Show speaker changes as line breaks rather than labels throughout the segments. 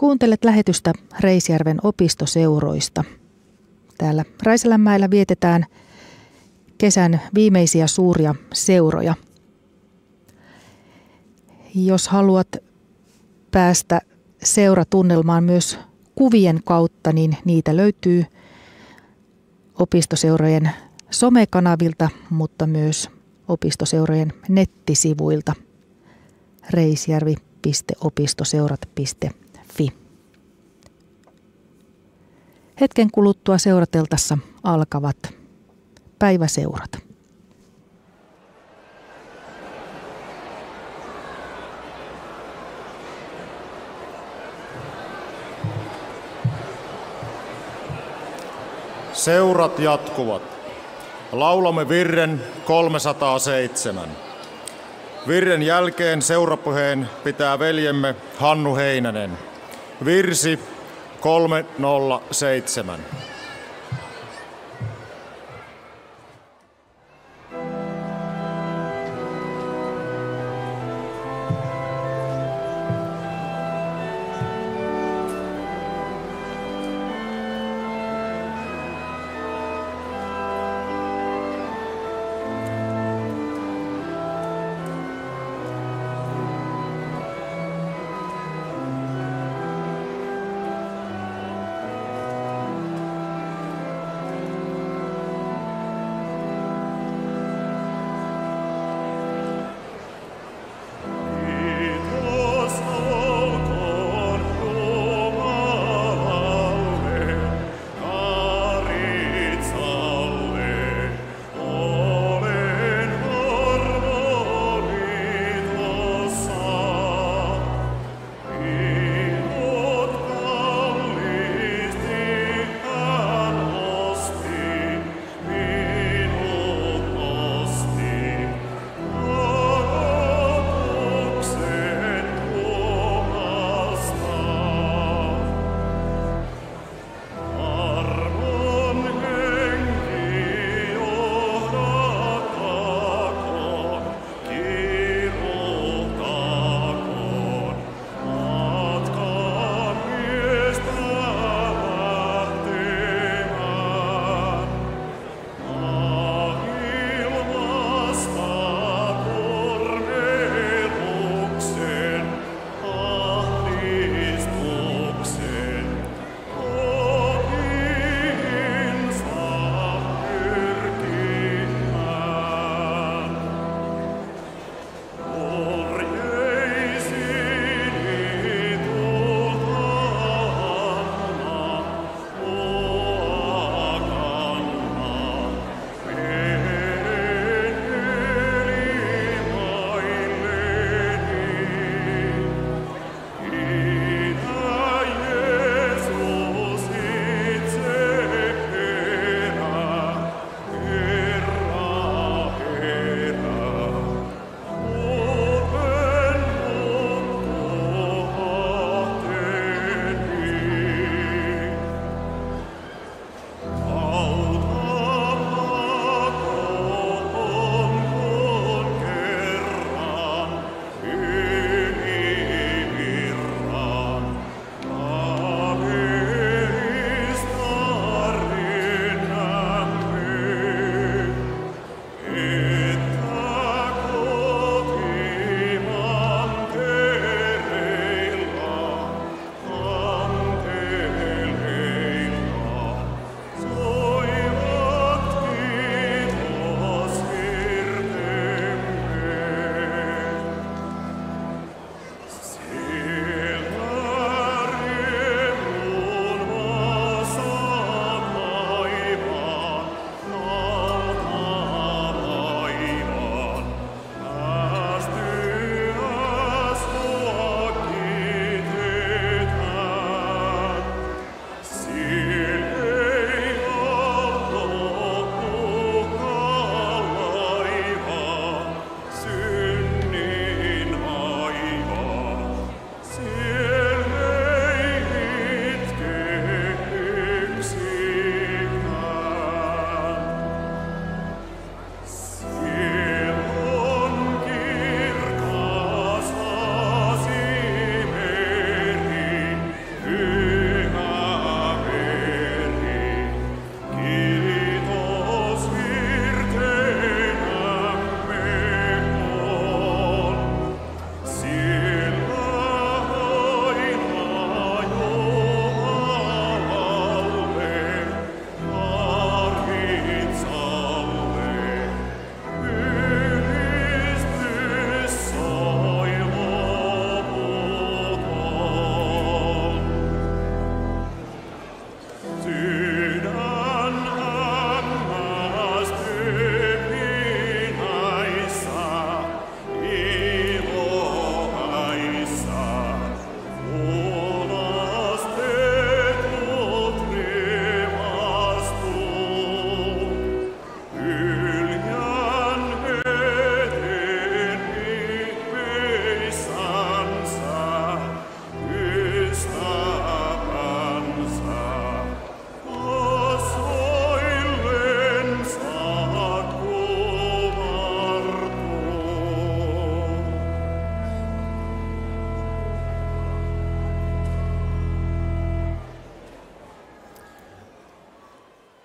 Kuuntelet lähetystä Reisjärven opistoseuroista. Täällä Raisalänmäellä vietetään kesän viimeisiä suuria seuroja. Jos haluat päästä seuratunnelmaan myös kuvien kautta, niin niitä löytyy opistoseurojen somekanavilta, mutta myös opistoseurojen nettisivuilta reisjärvi.opistoseurat.fi. Hetken kuluttua seurateltassa alkavat päiväseurat.
Seurat jatkuvat. Laulamme virren 307. Virren jälkeen seurapuheen pitää veljemme Hannu Heinänen. Virsi 307.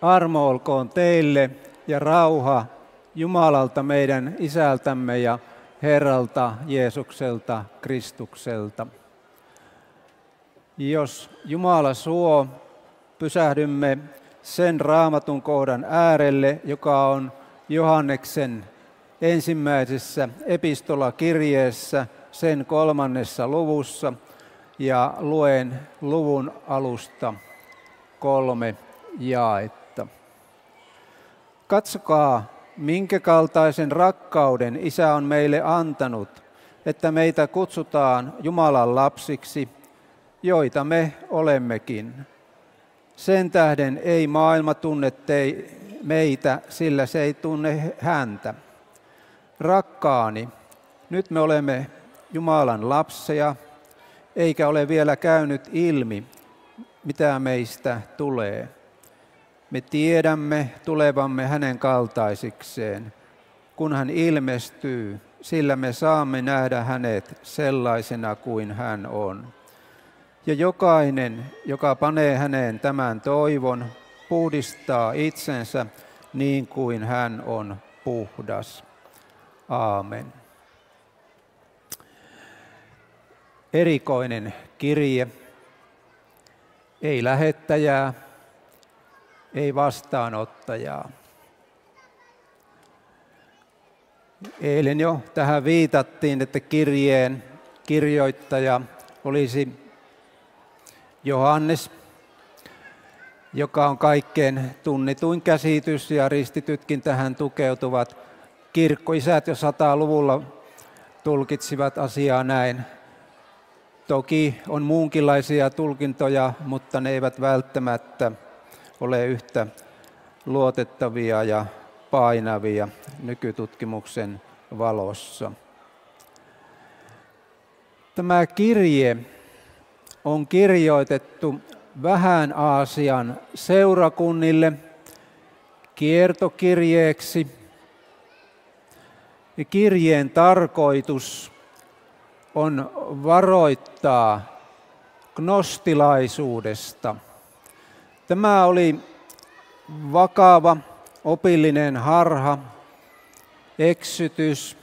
Armo olkoon teille ja rauha Jumalalta meidän Isältämme ja Herralta Jeesukselta Kristukselta. Jos Jumala suo, pysähdymme sen raamatun kohdan äärelle, joka on Johanneksen ensimmäisessä epistolakirjeessä, sen 3. luvussa, ja luen luvun alusta 3 jaetta. Katsokaa, minkä kaltaisen rakkauden Isä on meille antanut, että meitä kutsutaan Jumalan lapsiksi, joita me olemmekin. Sen tähden ei maailma tunne meitä, sillä se ei tunne häntä. Rakkaani, nyt me olemme Jumalan lapsia, eikä ole vielä käynyt ilmi, mitä meistä tulee. Me tiedämme tulevamme hänen kaltaisikseen, kun hän ilmestyy, sillä me saamme nähdä hänet sellaisena kuin hän on. Ja jokainen, joka panee häneen tämän toivon, puhdistaa itsensä niin kuin hän on puhdas. Aamen. Erikoinen kirje. Ei lähettäjää, ei vastaanottajaa. Eilen jo tähän viitattiin, että kirjeen kirjoittaja olisi Johannes, joka on kaikkein tunnetuin käsitys, ja ristitytkin tähän tukeutuvat. Kirkkoisät jo 100-luvulla tulkitsivat asiaa näin. Toki on muunkinlaisia tulkintoja, mutta ne eivät välttämättä ole yhtä luotettavia ja painavia nykytutkimuksen valossa. Tämä kirje on kirjoitettu Vähän-Aasian seurakunnille kiertokirjeeksi. Ja kirjeen tarkoitus on varoittaa gnostilaisuudesta. Tämä oli vakava opillinen harha, eksytys,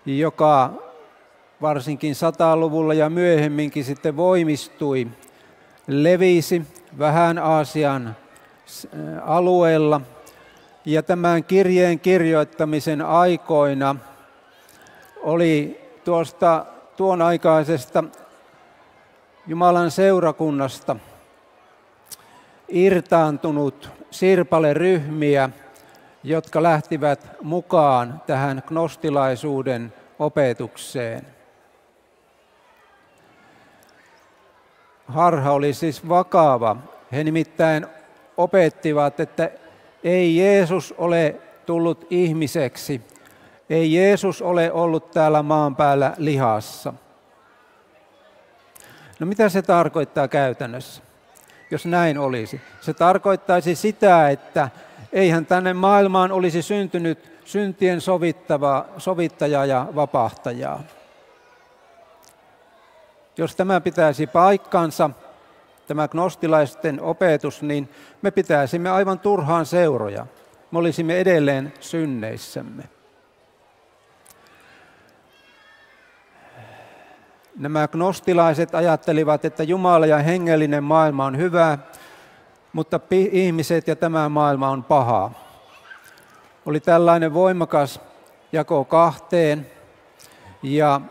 joka varsinkin 100-luvulla ja myöhemminkin sitten voimistui, levisi Vähän-Aasian alueella. Ja tämän kirjeen kirjoittamisen aikoina oli tuon aikaisesta Jumalan seurakunnasta irtaantunut sirpaleryhmiä, jotka lähtivät mukaan tähän gnostilaisuuden opetukseen. Harha oli siis vakava. He nimittäin opettivat, että ei Jeesus ole tullut ihmiseksi. Ei Jeesus ole ollut täällä maan päällä lihassa. No mitä se tarkoittaa käytännössä, jos näin olisi? Se tarkoittaisi sitä, että eihän tänne maailmaan olisi syntynyt syntien sovittaja ja vapahtajaa. Jos tämä pitäisi paikkansa, tämä gnostilaisten opetus, niin me pitäisimme aivan turhaan seuroja. Me olisimme edelleen synneissämme. Nämä gnostilaiset ajattelivat, että Jumala ja hengellinen maailma on hyvä, mutta ihmiset ja tämä maailma on paha. Oli tällainen voimakas jako kahteen, ja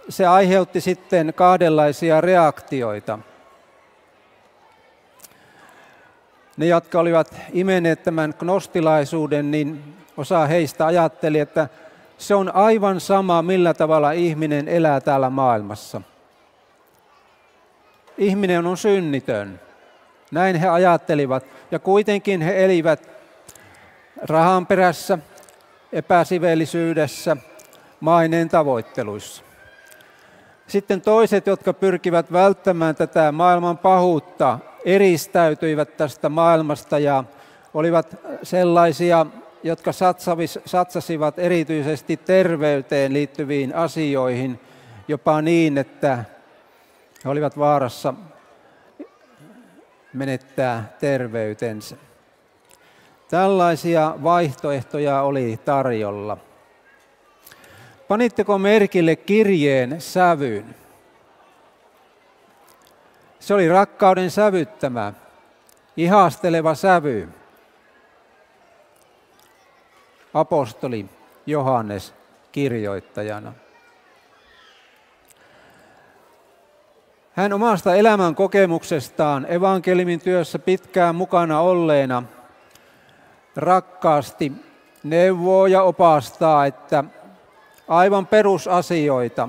se aiheutti sitten kahdenlaisia reaktioita. Ne, jotka olivat imenneet tämän gnostilaisuuden, niin osa heistä ajatteli, että se on aivan sama, millä tavalla ihminen elää täällä maailmassa. Ihminen on synnitön. Näin he ajattelivat. Ja kuitenkin he elivät rahan perässä, epäsiveellisyydessä, maineen tavoitteluissa. Sitten toiset, jotka pyrkivät välttämään tätä maailman pahuutta, eristäytyivät tästä maailmasta ja olivat sellaisia, jotka satsasivat erityisesti terveyteen liittyviin asioihin, jopa niin, että he olivat vaarassa menettää terveytensä. Tällaisia vaihtoehtoja oli tarjolla. Panitteko merkille kirjeen sävyn? Se oli rakkauden sävyttämä, ihasteleva sävy. Apostoli Johannes kirjoittajana. Hän omasta elämän kokemuksestaan evankeliumin työssä pitkään mukana olleena rakkaasti neuvoo ja opastaa, että aivan perusasioita.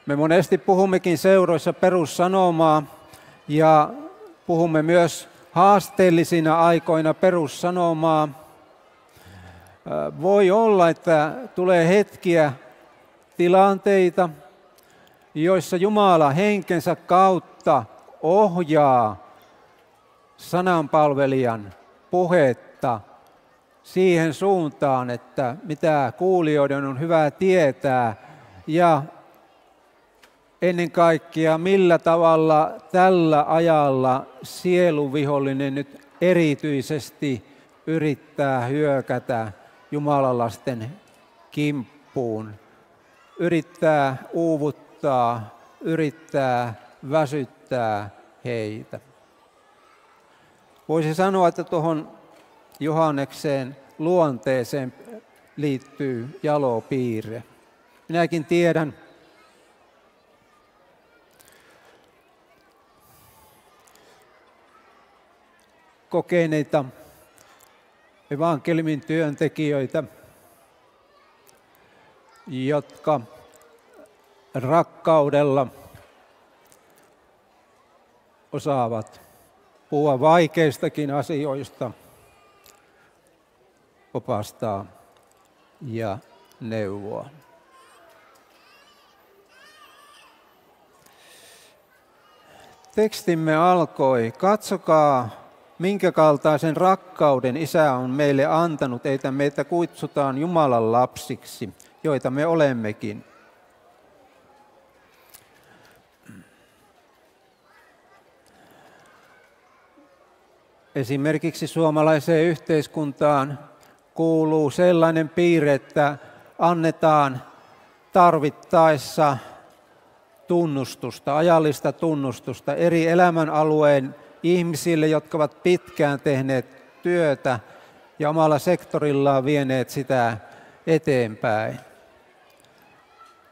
Me monesti puhummekin seuroissa perussanomaa ja puhumme myös haasteellisina aikoina perussanomaa. Voi olla, että tulee hetkiä, tilanteita, joissa Jumala henkensä kautta ohjaa sananpalvelijan puhetta siihen suuntaan, että mitä kuulijoiden on hyvä tietää ja ennen kaikkea millä tavalla tällä ajalla sieluvihollinen nyt erityisesti yrittää hyökätä Jumalan lasten kimppuun, yrittää uuvuttaa, yrittää väsyttää heitä. Voisi sanoa, että tuohon Johanneksen luonteeseen liittyy jalo piirre. Minäkin tiedän kokeneita evankeliumin työntekijöitä, jotka rakkaudella osaavat puhua vaikeistakin asioista, opastaa ja neuvoa. Tekstimme alkoi, katsokaa minkä kaltaisen rakkauden Isä on meille antanut, että meitä kutsutaan Jumalan lapsiksi, joita me olemmekin. Esimerkiksi suomalaiseen yhteiskuntaan kuuluu sellainen piirre, että annetaan tarvittaessa tunnustusta, ajallista tunnustusta eri elämänalueen ihmisille, jotka ovat pitkään tehneet työtä ja omalla sektorillaan vieneet sitä eteenpäin.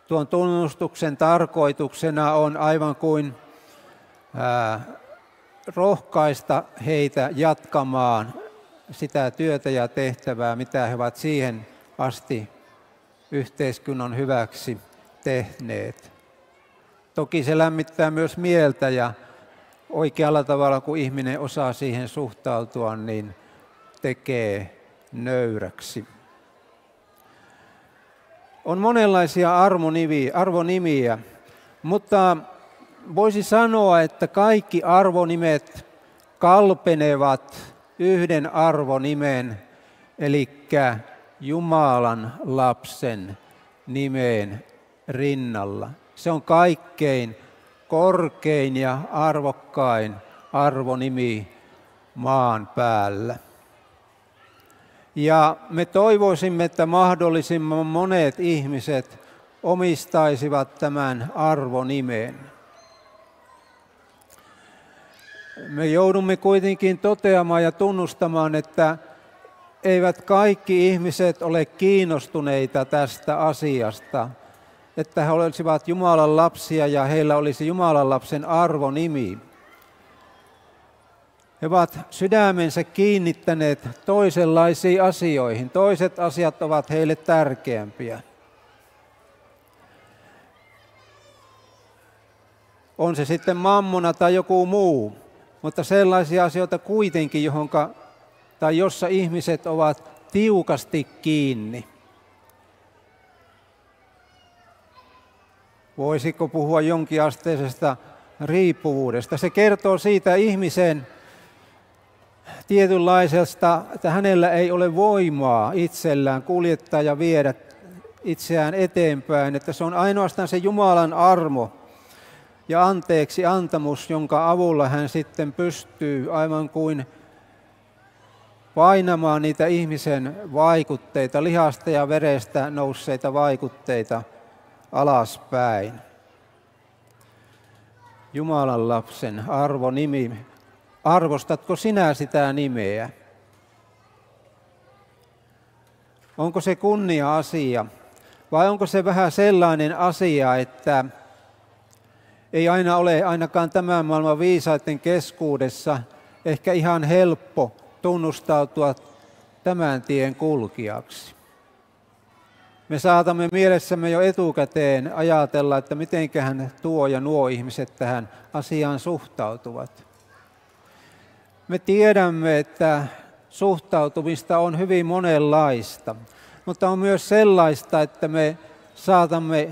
Tuon tunnustuksen tarkoituksena on aivan kuin rohkaista heitä jatkamaan sitä työtä ja tehtävää, mitä he ovat siihen asti yhteiskunnan hyväksi tehneet. Toki se lämmittää myös mieltä ja oikealla tavalla, kun ihminen osaa siihen suhtautua, niin tekee nöyräksi. On monenlaisia arvonimiä, mutta voisi sanoa, että kaikki arvonimet kalpenevat yhden arvonimen, eli Jumalan lapsen nimeen rinnalla. Se on kaikkein korkein ja arvokkain arvonimi maan päällä. Ja me toivoisimme, että mahdollisimman monet ihmiset omistaisivat tämän arvonimen. Me joudumme kuitenkin toteamaan ja tunnustamaan, että eivät kaikki ihmiset ole kiinnostuneita tästä asiasta, että he olisivat Jumalan lapsia ja heillä olisi Jumalan lapsen arvonimi. He ovat sydämensä kiinnittäneet toisenlaisiin asioihin. Toiset asiat ovat heille tärkeämpiä. On se sitten mammona tai joku muu, mutta sellaisia asioita kuitenkin, jossa ihmiset ovat tiukasti kiinni. Voisiko puhua jonkinasteisesta riippuvuudesta? Se kertoo siitä ihmisen tietynlaisesta, että hänellä ei ole voimaa itsellään kuljettaa ja viedä itseään eteenpäin, että se on ainoastaan se Jumalan armo ja anteeksi antamus, jonka avulla hän sitten pystyy aivan kuin painamaan niitä ihmisen vaikutteita, lihasta ja verestä nousseita vaikutteita alaspäin. Jumalan lapsen arvonimi. Arvostatko sinä sitä nimeä? Onko se kunnia-asia vai onko se vähän sellainen asia, että ei aina ole ainakaan tämän maailman viisaiden keskuudessa ehkä ihan helppo tunnustautua tämän tien kulkijaksi. Me saatamme mielessämme jo etukäteen ajatella, että mitenköhän tuo ja nuo ihmiset tähän asiaan suhtautuvat. Me tiedämme, että suhtautumista on hyvin monenlaista, mutta on myös sellaista, että me saatamme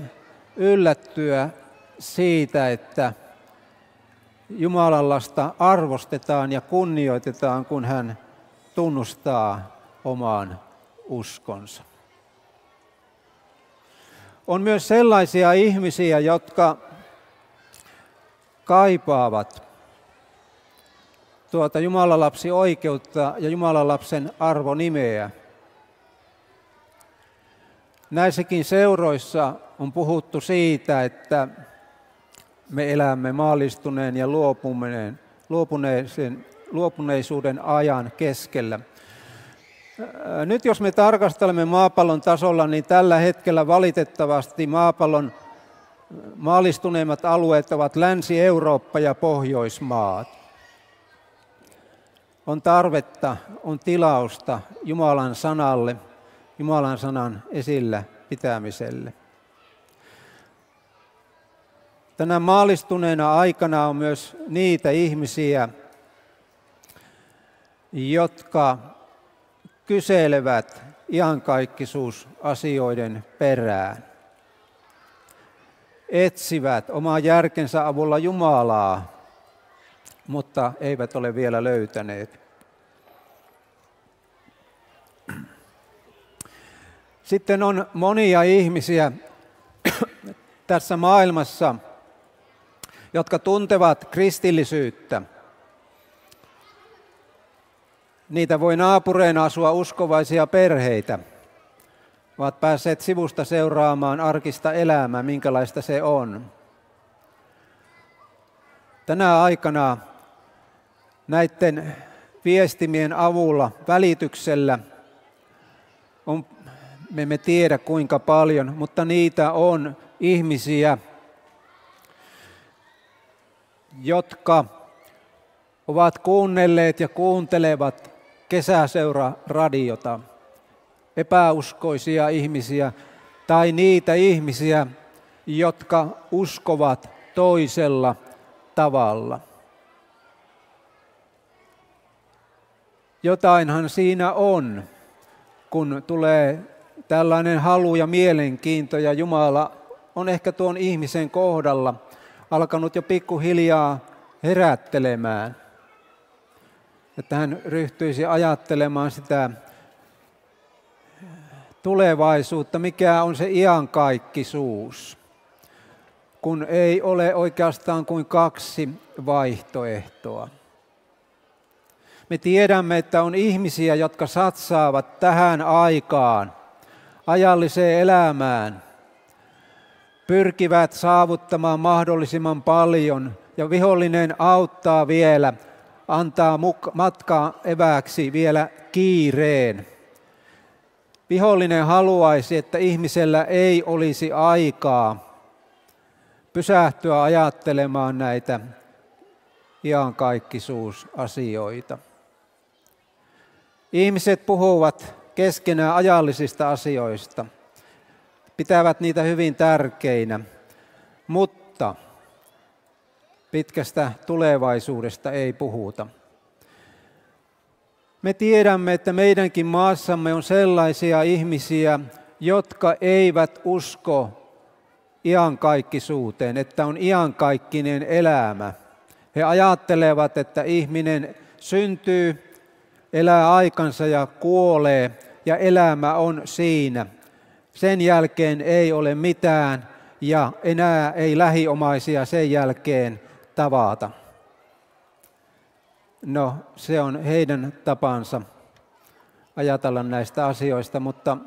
yllättyä siitä, että Jumalan lasta arvostetaan ja kunnioitetaan, kun hän tunnustaa oman uskonsa. On myös sellaisia ihmisiä, jotka kaipaavat tuota Jumalan lapsi oikeutta ja Jumalan lapsen arvonimeä. Näissäkin seuroissa on puhuttu siitä, että me elämme maallistuneen ja luopuneisuuden ajan keskellä. Nyt jos me tarkastelemme maapallon tasolla, niin tällä hetkellä valitettavasti maapallon maallistuneimmat alueet ovat Länsi-Eurooppa ja Pohjoismaat. On tarvetta, on tilausta Jumalan sanalle, Jumalan sanan esillä pitämiselle. Tänä maallistuneena aikana on myös niitä ihmisiä, jotka kyselevät iankaikkisuusasioiden perään. Etsivät oman järkensä avulla Jumalaa, mutta eivät ole vielä löytäneet. Sitten on monia ihmisiä tässä maailmassa, jotka tuntevat kristillisyyttä. Niitä voi naapureina asua uskovaisia perheitä. Ovat päässeet sivusta seuraamaan arkista elämää, minkälaista se on. Tänä aikana näiden viestimien avulla, välityksellä, me emme tiedä kuinka paljon, mutta niitä on ihmisiä, jotka ovat kuunnelleet ja kuuntelevat kesäseuraradiota, epäuskoisia ihmisiä tai niitä ihmisiä, jotka uskovat toisella tavalla. Jotainhan siinä on, kun tulee tällainen halu ja mielenkiinto ja Jumala on ehkä tuon ihmisen kohdalla alkanut jo pikkuhiljaa herättelemään, että hän ryhtyisi ajattelemaan sitä tulevaisuutta, mikä on se iankaikkisuus, kun ei ole oikeastaan kuin kaksi vaihtoehtoa. Me tiedämme, että on ihmisiä, jotka satsaavat tähän aikaan, ajalliseen elämään, pyrkivät saavuttamaan mahdollisimman paljon ja vihollinen auttaa vielä, antaa matkaa evääksi vielä kiireen. Vihollinen haluaisi, että ihmisellä ei olisi aikaa pysähtyä ajattelemaan näitä iankaikkisuusasioita. Ihmiset puhuvat keskenään ajallisista asioista, pitävät niitä hyvin tärkeinä, mutta pitkästä tulevaisuudesta ei puhuta. Me tiedämme, että meidänkin maassamme on sellaisia ihmisiä, jotka eivät usko iankaikkisuuteen, että on iankaikkinen elämä. He ajattelevat, että ihminen syntyy, elää aikansa ja kuolee ja elämä on siinä. Sen jälkeen ei ole mitään ja enää ei lähiomaisia sen jälkeen tavata. No, se on heidän tapansa ajatella näistä asioista, mutta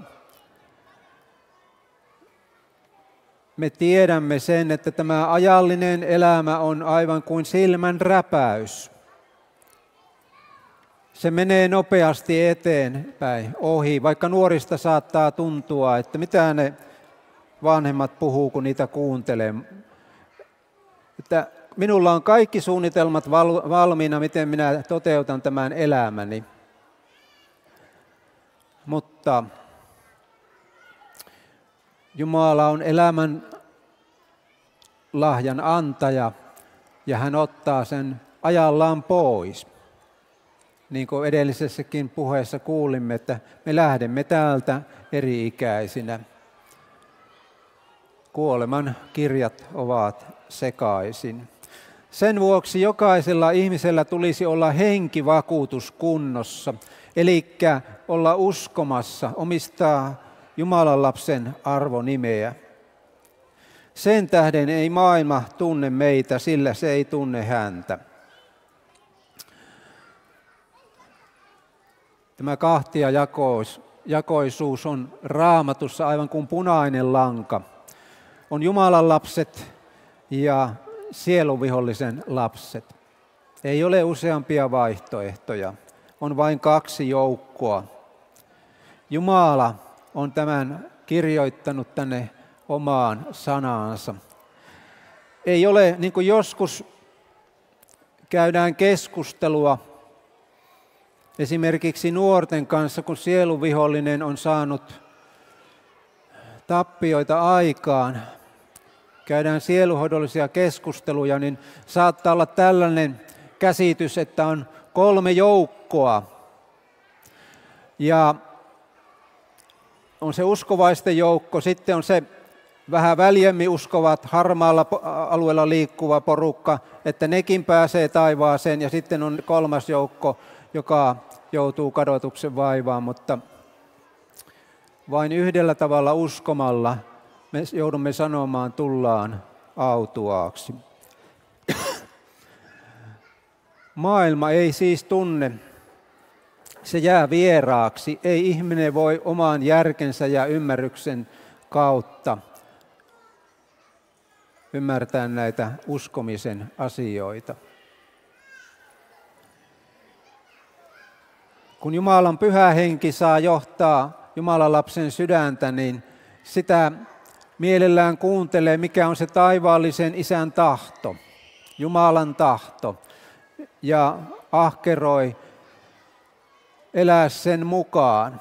me tiedämme sen, että tämä ajallinen elämä on aivan kuin silmän räpäys. Se menee nopeasti eteenpäin, ohi, vaikka nuorista saattaa tuntua, että mitä ne vanhemmat puhuu, kun niitä kuuntelee. Että minulla on kaikki suunnitelmat valmiina, miten minä toteutan tämän elämäni. Mutta Jumala on elämän lahjan antaja ja hän ottaa sen ajallaan pois. Niin kuin edellisessäkin puheessa kuulimme, että me lähdemme täältä eri-ikäisinä. Kuoleman kirjat ovat sekaisin. Sen vuoksi jokaisella ihmisellä tulisi olla henkivakuutus kunnossa, eli olla uskomassa, omistaa Jumalan lapsen arvonimeä. Sen tähden ei maailma tunne meitä, sillä se ei tunne häntä. Tämä kahtiajakoisuus on Raamatussa aivan kuin punainen lanka. On Jumalan lapset ja sieluvihollisen lapset. Ei ole useampia vaihtoehtoja, on vain kaksi joukkoa. Jumala on tämän kirjoittanut tänne omaan sanaansa. Ei ole, niin kuin joskus käydään keskustelua esimerkiksi nuorten kanssa, kun sieluvihollinen on saanut tappioita aikaan, käydään sieluhoidollisia keskusteluja, niin saattaa olla tällainen käsitys, että on 3 joukkoa. Ja on se uskovaisten joukko, sitten on se vähän väljemmin uskovat, harmaalla alueella liikkuva porukka, että nekin pääsee taivaaseen, ja sitten on 3. joukko, joka joutuu kadotuksen vaivaan, mutta vain yhdellä tavalla uskomalla me joudumme sanomaan, tullaan autuaaksi. Maailma ei siis tunne, se jää vieraaksi. Ei ihminen voi oman järkensä ja ymmärryksen kautta ymmärtää näitä uskomisen asioita. Kun Jumalan pyhä henki saa johtaa Jumalan lapsen sydäntä, niin sitä mielellään kuuntelee, mikä on se taivaallisen Isän tahto, Jumalan tahto, ja ahkeroi elää sen mukaan.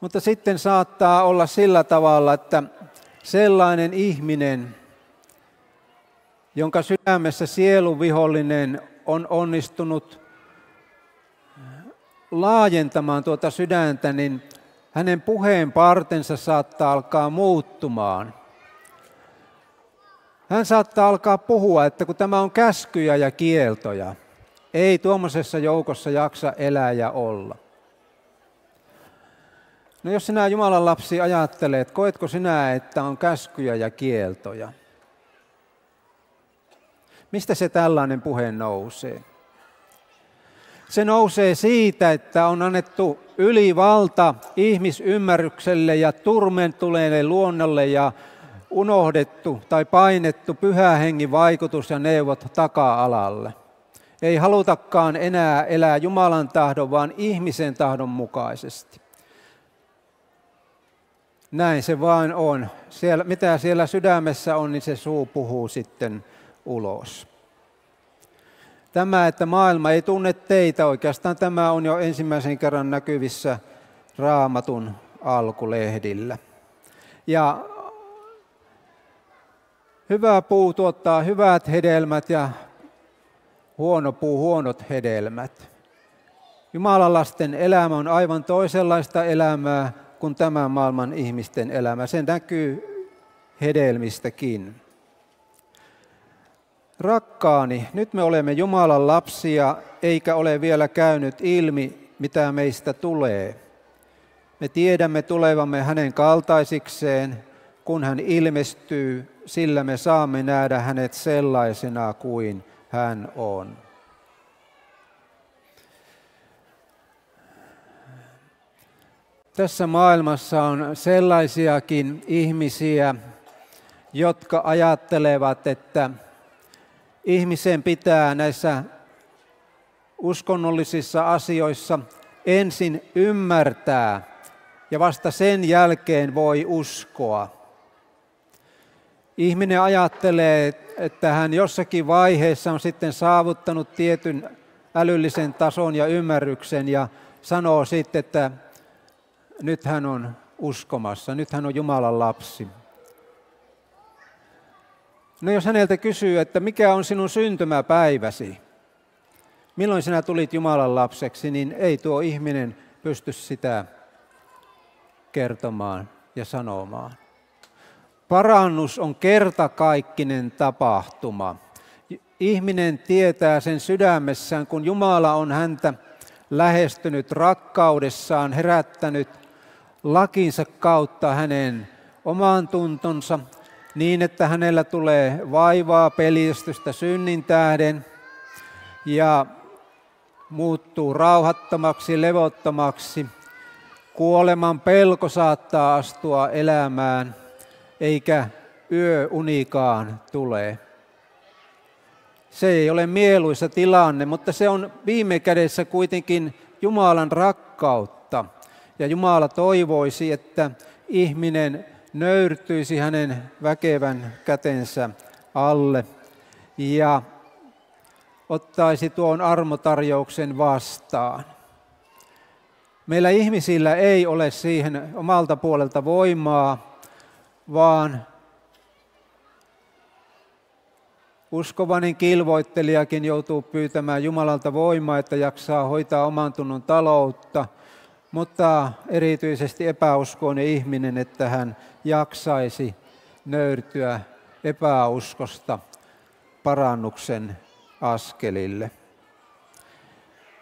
Mutta sitten saattaa olla sillä tavalla, että sellainen ihminen, jonka sydämessä sieluvihollinen on onnistunut laajentamaan tuota sydäntä, niin hänen puheenpartensa saattaa alkaa muuttumaan. Hän saattaa alkaa puhua, että kun tämä on käskyjä ja kieltoja, ei tuommoisessa joukossa jaksa elää ja olla. No jos sinä Jumalan lapsi ajattelet, koetko sinä, että on käskyjä ja kieltoja? Mistä se tällainen puhe nousee? Se nousee siitä, että on annettu ylivalta ihmisymmärrykselle ja turmentuneelle luonnolle ja unohdettu tai painettu pyhä hengen vaikutus ja neuvot taka-alalle. Ei halutakaan enää elää Jumalan tahdon, vaan ihmisen tahdon mukaisesti. Näin se vain on. Mitä siellä sydämessä on, niin se suu puhuu sitten ulos. Tämä, että maailma ei tunne teitä, oikeastaan tämä on jo ensimmäisen kerran näkyvissä Raamatun alkulehdillä. Ja hyvä puu tuottaa hyvät hedelmät ja huono puu huonot hedelmät. Jumalan lasten elämä on aivan toisenlaista elämää kuin tämän maailman ihmisten elämä. Se näkyy hedelmistäkin. Rakkaani, nyt me olemme Jumalan lapsia, eikä ole vielä käynyt ilmi, mitä meistä tulee. Me tiedämme tulevamme hänen kaltaisikseen, kun hän ilmestyy, sillä me saamme nähdä hänet sellaisena kuin hän on. Tässä maailmassa on sellaisiakin ihmisiä, jotka ajattelevat, että ihmisen pitää näissä uskonnollisissa asioissa ensin ymmärtää ja vasta sen jälkeen voi uskoa. Ihminen ajattelee, että hän jossakin vaiheessa on sitten saavuttanut tietyn älyllisen tason ja ymmärryksen ja sanoo sitten, että nyt hän on uskomassa, nyt hän on Jumalan lapsi. No jos häneltä kysyy, että mikä on sinun syntymäpäiväsi, milloin sinä tulit Jumalan lapseksi, niin ei tuo ihminen pysty sitä kertomaan ja sanomaan. Parannus on kertakaikkinen tapahtuma. Ihminen tietää sen sydämessään, kun Jumala on häntä lähestynyt rakkaudessaan, herättänyt lakinsa kautta hänen oman tuntonsa, niin että hänellä tulee vaivaa, pelistystä synnin tähden ja muuttuu rauhattomaksi, levottomaksi. Kuoleman pelko saattaa astua elämään, eikä yöunikaan tule. Se ei ole mieluisa tilanne, mutta se on viime kädessä kuitenkin Jumalan rakkautta. Ja Jumala toivoisi, että ihminen nöyrtyisi hänen väkevän kätensä alle ja ottaisi tuon armotarjouksen vastaan. Meillä ihmisillä ei ole siihen omalta puolelta voimaa, vaan uskovainen kilvoittelijakin joutuu pyytämään Jumalalta voimaa, että jaksaa hoitaa oman tunnon taloutta, mutta erityisesti epäuskoinen ihminen, että hän jaksaisi nöyrtyä epäuskosta parannuksen askelille.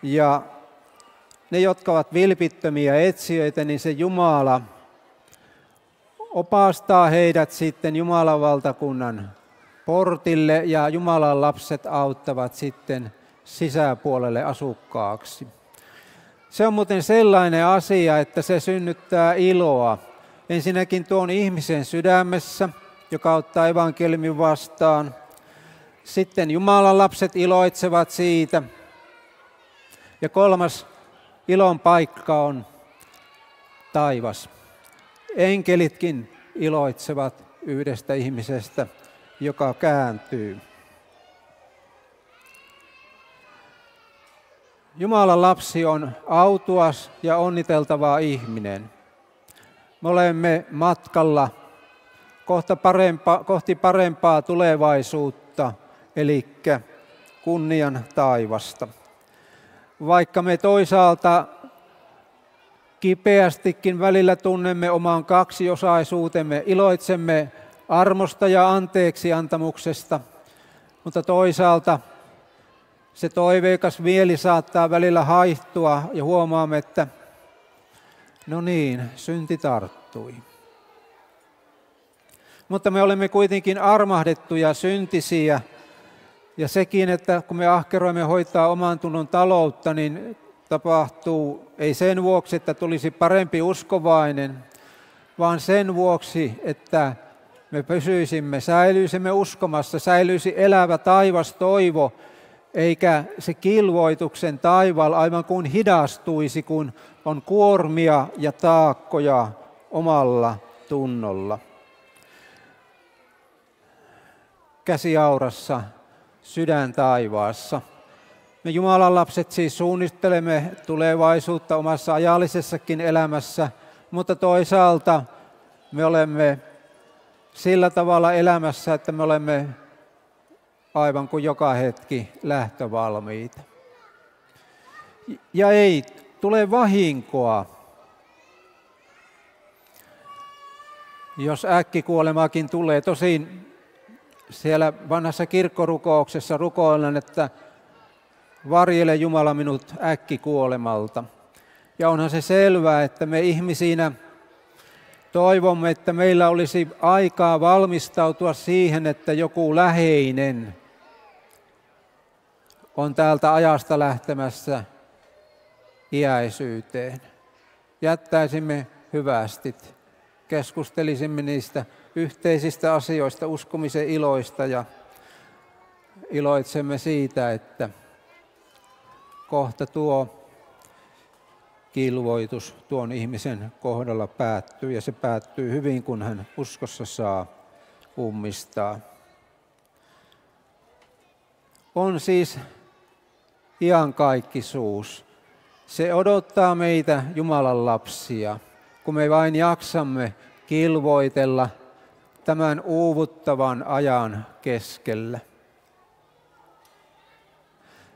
Ja ne, jotka ovat vilpittömiä etsijöitä, niin se Jumala opastaa heidät sitten Jumalan valtakunnan portille ja Jumalan lapset auttavat sitten sisäpuolelle asukkaaksi. Se on muuten sellainen asia, että se synnyttää iloa. Ensinnäkin tuon ihmisen sydämessä, joka ottaa evankeliumin vastaan. Sitten Jumalan lapset iloitsevat siitä. Ja kolmas ilon paikka on taivas. Enkelitkin iloitsevat yhdestä ihmisestä, joka kääntyy. Jumalan lapsi on autuas ja onniteltava ihminen. Me olemme matkalla kohti parempaa tulevaisuutta, eli kunnian taivasta. Vaikka me toisaalta kipeästikin välillä tunnemme oman kaksiosaisuutemme, iloitsemme armosta ja anteeksiantamuksesta, mutta toisaalta se toiveikas mieli saattaa välillä haihtua ja huomaamme, että no niin, synti tarttui. Mutta me olemme kuitenkin armahdettuja syntisiä ja sekin, että kun me ahkeroimme hoitaa oman tunnon taloutta, niin tapahtuu ei sen vuoksi, että tulisi parempi uskovainen, vaan sen vuoksi, että me säilyisimme uskomassa, säilyisi elävä taivastoivo, eikä se kilvoituksen taivaalla aivan kuin hidastuisi, kun on kuormia ja taakkoja omalla tunnolla. Käsi aurassa, sydän taivaassa. Me Jumalan lapset siis suunnittelemme tulevaisuutta omassa ajallisessakin elämässä, mutta toisaalta me olemme sillä tavalla elämässä, että me olemme aivan kuin joka hetki lähtövalmiita. Ja ei tule vahinkoa, jos äkkikuolemakin tulee. Tosin siellä vanhassa kirkkorukouksessa rukoillaan, että varjele Jumala minut äkkikuolemalta. Ja onhan se selvää, että me ihmisinä toivomme, että meillä olisi aikaa valmistautua siihen, että joku läheinen on täältä ajasta lähtemässä iäisyyteen. jättäisimme hyvästit, keskustelisimme niistä yhteisistä asioista, uskomisen iloista ja iloitsemme siitä, että kohta tuo kilvoitus tuon ihmisen kohdalla päättyy ja se päättyy hyvin, kun hän uskossa saa ummistaa. On siis iankaikkisuus. Se odottaa meitä Jumalan lapsia, kun me vain jaksamme kilvoitella tämän uuvuttavan ajan keskellä.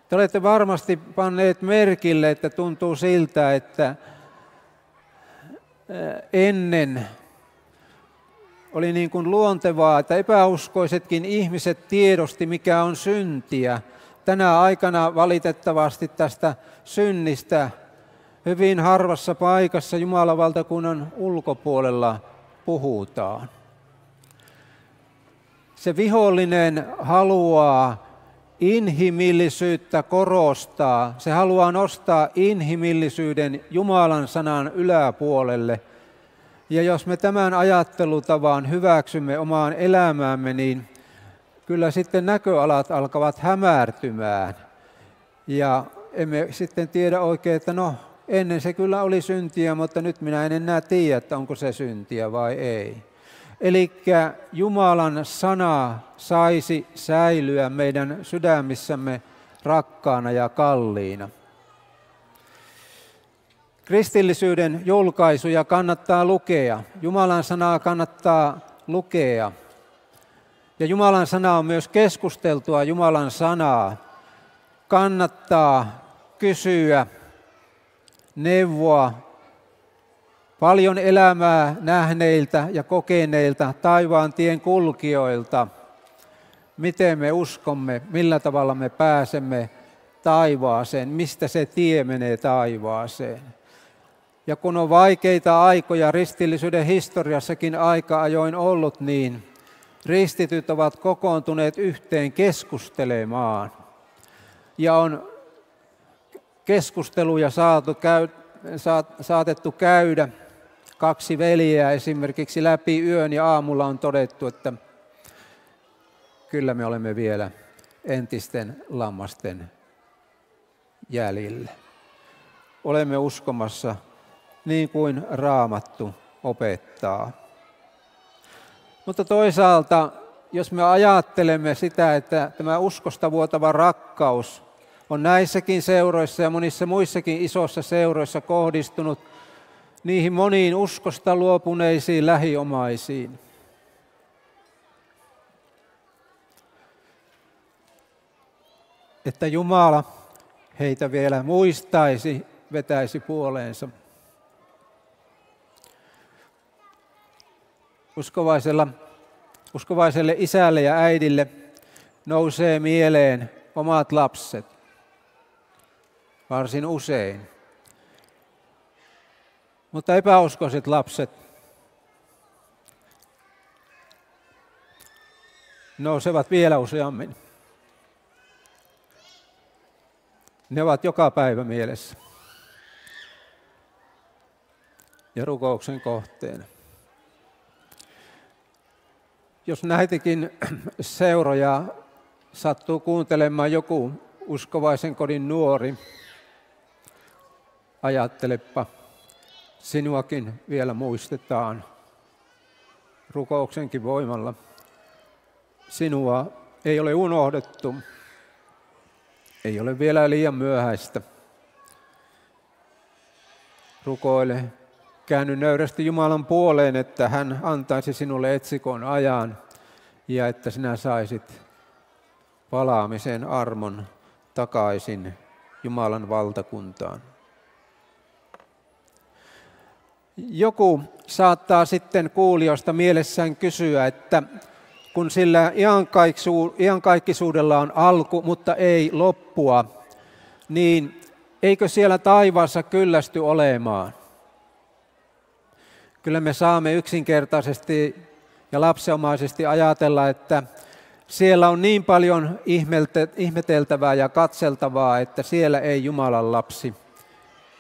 Te olette varmasti panneet merkille, että tuntuu siltä, että ennen oli niin kuin luontevaa, että epäuskoisetkin ihmiset tiedosti, mikä on syntiä. Tänä aikana valitettavasti tästä synnistä hyvin harvassa paikassa Jumalan valtakunnan ulkopuolella puhutaan. Se vihollinen haluaa inhimillisyyttä korostaa. Se haluaa nostaa inhimillisyyden Jumalan sanan yläpuolelle. Ja jos me tämän ajattelutavan hyväksymme omaan elämäämme, niin kyllä sitten näköalat alkavat hämärtymään. Ja emme sitten tiedä oikein, että no ennen se kyllä oli syntiä, mutta nyt minä en enää tiedä, että onko se syntiä vai ei. Eli Jumalan sana saisi säilyä meidän sydämissämme rakkaana ja kalliina. Kristillisyyden julkaisuja kannattaa lukea. Jumalan sanaa kannattaa lukea. Ja Jumalan sana on myös keskusteltua Jumalan sanaa. Kannattaa kysyä, neuvoa paljon elämää nähneiltä ja kokeneilta taivaan tien kulkijoilta. Miten me uskomme, millä tavalla me pääsemme taivaaseen, mistä se tie menee taivaaseen. Ja kun on vaikeita aikoja kristillisyyden historiassakin aika ajoin ollut, niin kristityt ovat kokoontuneet yhteen keskustelemaan. Ja on keskusteluja saatettu käydä, 2 veljeä esimerkiksi läpi yön ja aamulla on todettu, että kyllä me olemme vielä entisten lammasten jäljillä. Olemme uskomassa niin kuin Raamattu opettaa. Mutta toisaalta, jos me ajattelemme sitä, että tämä uskosta vuotava rakkaus on näissäkin seuroissa ja monissa muissakin isoissa seuroissa kohdistunut niihin moniin uskosta luopuneisiin lähiomaisiin. Että Jumala heitä vielä muistaisi, vetäisi puoleensa. Uskovaiselle isälle ja äidille nousee mieleen omat lapset varsin usein. Mutta epäuskoiset lapset nousevat vielä useammin. Ne ovat joka päivä mielessä ja rukouksen kohteena. Jos näitäkin seuroja sattuu kuuntelemaan joku uskovaisen kodin nuori, ajattelepa, sinuakin vielä muistetaan rukouksenkin voimalla. Sinua ei ole unohdettu, ei ole vielä liian myöhäistä. Rukoile, käänny nöyrästi Jumalan puoleen, että hän antaisi sinulle etsikon ajan ja että sinä saisit palaamisen armon takaisin Jumalan valtakuntaan. Joku saattaa sitten kuulijoista mielessään kysyä, että kun sillä iankaikkisuudella on alku, mutta ei loppua, niin eikö siellä taivaassa kyllästy olemaan? Kyllä me saamme yksinkertaisesti ja lapsenomaisesti ajatella, että siellä on niin paljon ihmeteltävää ja katseltavaa, että siellä ei Jumalan lapsi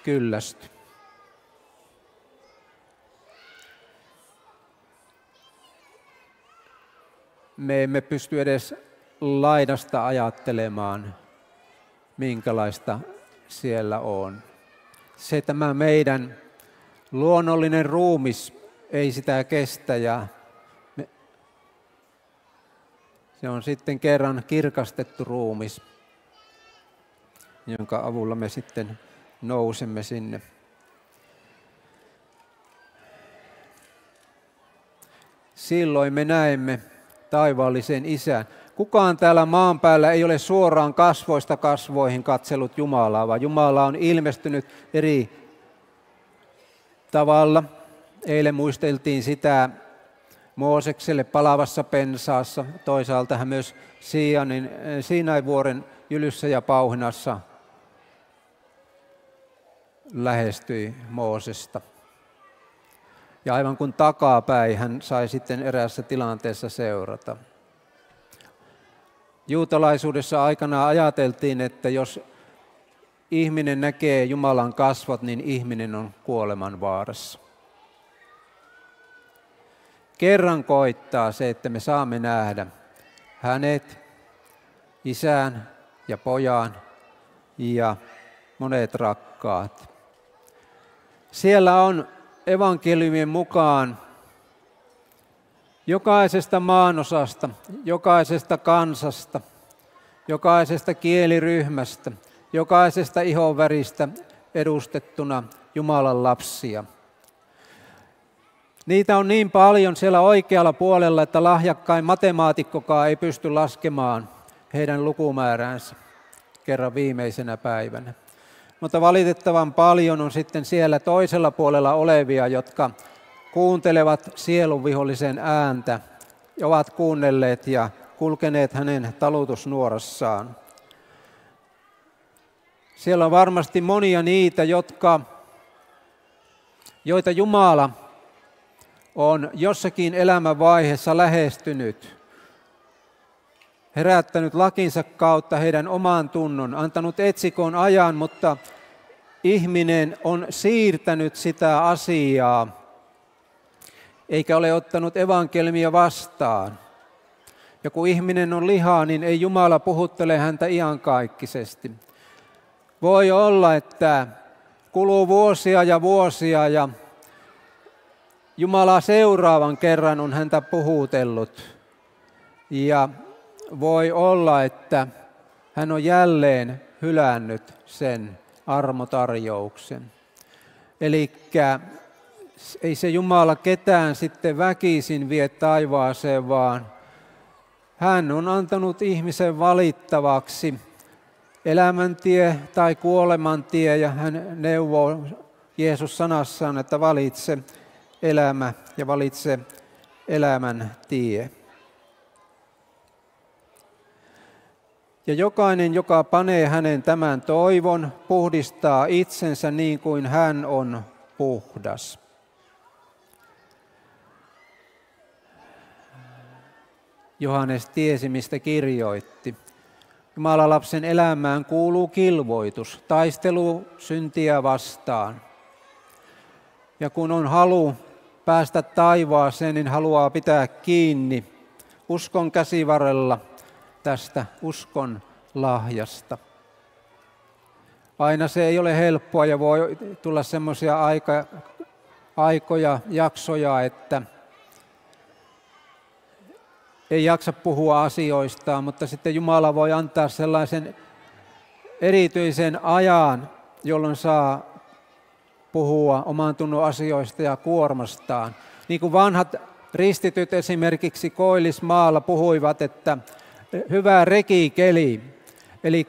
kyllästy. me emme pysty edes laidasta ajattelemaan, minkälaista siellä on. Se tämä meidän luonnollinen ruumis ei sitä kestä ja se on sitten kerran kirkastettu ruumis, jonka avulla me sitten nousemme sinne. Silloin me näemme taivaallisen Isän. Kukaan täällä maan päällä ei ole suoraan kasvoista kasvoihin katsellut Jumalaa, vaan Jumala on ilmestynyt eri tavalla. Eilen muisteltiin sitä Moosekselle palavassa pensaassa, toisaalta hän myös Siinain-vuoren jylyssä ja pauhinassa lähestyi Moosesta. Ja aivan kuin takapäin hän sai sitten eräässä tilanteessa seurata. Juutalaisuudessa aikanaan ajateltiin, että jos ihminen näkee Jumalan kasvot, niin ihminen on kuoleman vaarassa. Kerran koittaa se, että me saamme nähdä hänet, Isän ja Pojan ja monet rakkaat. Siellä on evankeliumien mukaan jokaisesta maanosasta, jokaisesta kansasta, jokaisesta kieliryhmästä, jokaisesta ihonväristä edustettuna Jumalan lapsia. Niitä on niin paljon siellä oikealla puolella, että lahjakkain matemaatikkokaan ei pysty laskemaan heidän lukumääräänsä kerran viimeisenä päivänä. Mutta valitettavan paljon on sitten siellä toisella puolella olevia, jotka kuuntelevat sielunvihollisen ääntä ja ovat kuunnelleet ja kulkeneet hänen talutusnuorassaan. Siellä on varmasti monia niitä, joita Jumala on jossakin elämänvaiheessa lähestynyt, herättänyt lakinsa kautta heidän oman tunnon, antanut etsikon ajan, mutta ihminen on siirtänyt sitä asiaa, eikä ole ottanut evankeliumia vastaan. Ja kun ihminen on lihaa, niin ei Jumala puhuttele häntä iankaikkisesti. Voi olla, että kuluu vuosia ja vuosia ja Jumala seuraavan kerran on häntä puhutellut. Ja voi olla, että hän on jälleen hylännyt sen armotarjouksen. Elikkä ei se Jumala ketään sitten väkisin vie taivaaseen, vaan hän on antanut ihmisen valittavaksi elämäntie tai kuolemantie, ja hän neuvoo Jeesus sanassaan, että valitse elämä ja valitse elämän tie. Ja jokainen, joka panee hänen tämän toivon, puhdistaa itsensä niin kuin hän on puhdas. Johannes tiesi, mistä kirjoitti. Jumalan lapsen elämään kuuluu kilvoitus, taistelu syntiä vastaan. Ja kun on halu päästä taivaaseen, niin haluaa pitää kiinni uskon käsivarrella tästä uskon lahjasta. Aina se ei ole helppoa ja voi tulla semmoisia aikoja, jaksoja, että ei jaksa puhua asioistaan, mutta sitten Jumala voi antaa sellaisen erityisen ajan, jolloin saa puhua oman tunnon asioista ja kuormastaan. Niin kuin vanhat ristityt esimerkiksi Koillismaalla puhuivat, että hyvä rekikeli, eli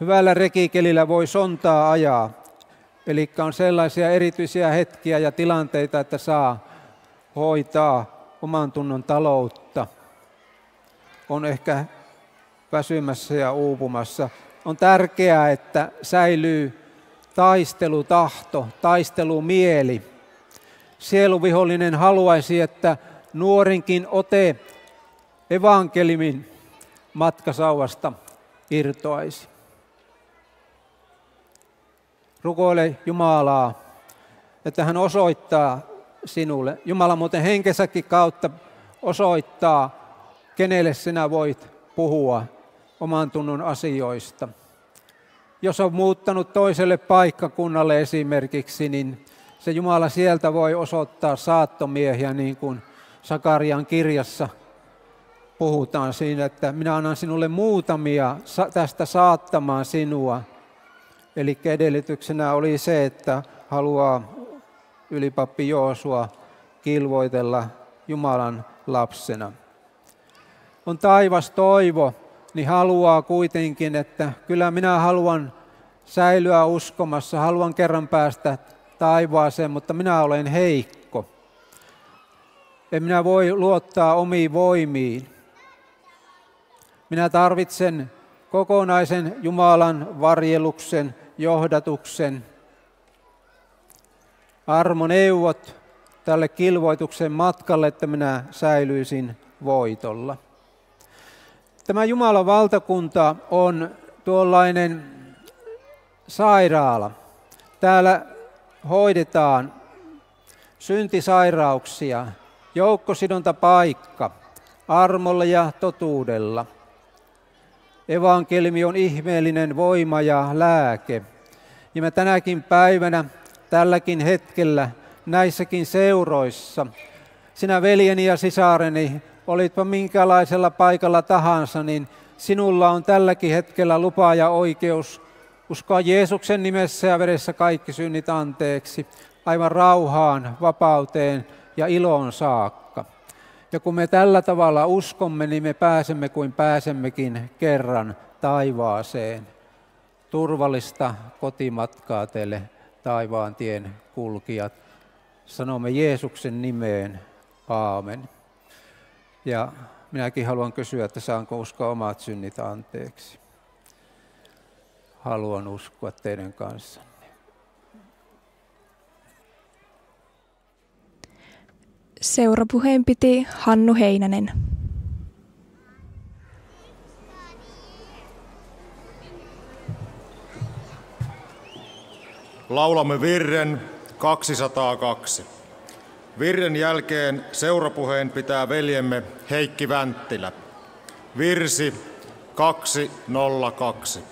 hyvällä rekikelillä voi sontaa ajaa. Eli on sellaisia erityisiä hetkiä ja tilanteita, että saa hoitaa oman tunnon taloutta. On ehkä väsymässä ja uupumassa. On tärkeää, että säilyy taistelutahto, taistelumieli. Sieluvihollinen haluaisi, että nuorinkin ote evankeliumin matkasauvasta irtoaisi. Rukoile Jumalaa, että hän osoittaa sinulle. Jumala muuten henkensäkin kautta osoittaa kenelle sinä voit puhua oman tunnon asioista. Jos on muuttanut toiselle paikkakunnalle esimerkiksi, niin se Jumala sieltä voi osoittaa saattomiehiä, niin kuin Sakarian kirjassa puhutaan siinä, että minä annan sinulle muutamia tästä saattamaan sinua. Eli edellytyksenä oli se, että haluaa ylipappi Joosua kilvoitella Jumalan lapsena. On taivas toivo, niin haluaa kuitenkin, että kyllä minä haluan säilyä uskomassa, haluan kerran päästä taivaaseen, mutta minä olen heikko. En minä voi luottaa omiin voimiin. Minä tarvitsen kokonaisen Jumalan varjeluksen, johdatuksen, armoneuvot tälle kilvoituksen matkalle, että minä säilyisin voitolla. Tämä Jumalan valtakunta on tuollainen sairaala. Täällä hoidetaan syntisairauksia, joukkosidontapaikka armolla ja totuudella. Evankeliumi on ihmeellinen voima ja lääke. Ja me tänäkin päivänä, tälläkin hetkellä, näissäkin seuroissa, sinä veljeni ja sisareni, olitpa minkälaisella paikalla tahansa, niin sinulla on tälläkin hetkellä lupa ja oikeus uskoa Jeesuksen nimessä ja veressä kaikki synnit anteeksi, aivan rauhaan, vapauteen ja iloon saakka. Ja kun me tällä tavalla uskomme, niin me pääsemme kuin pääsemmekin kerran taivaaseen. Turvallista kotimatkaa teille taivaan tien kulkijat. Sanomme Jeesuksen nimeen. Aamen. Ja minäkin haluan kysyä, että saanko uskoa omat synnit anteeksi. Haluan uskoa teidän kanssanne.
Seurapuheen piti Hannu Heinänen.
Laulamme virren 202. Virren jälkeen seurapuheen pitää veljemme Heikki Vänttilä. Virsi 202.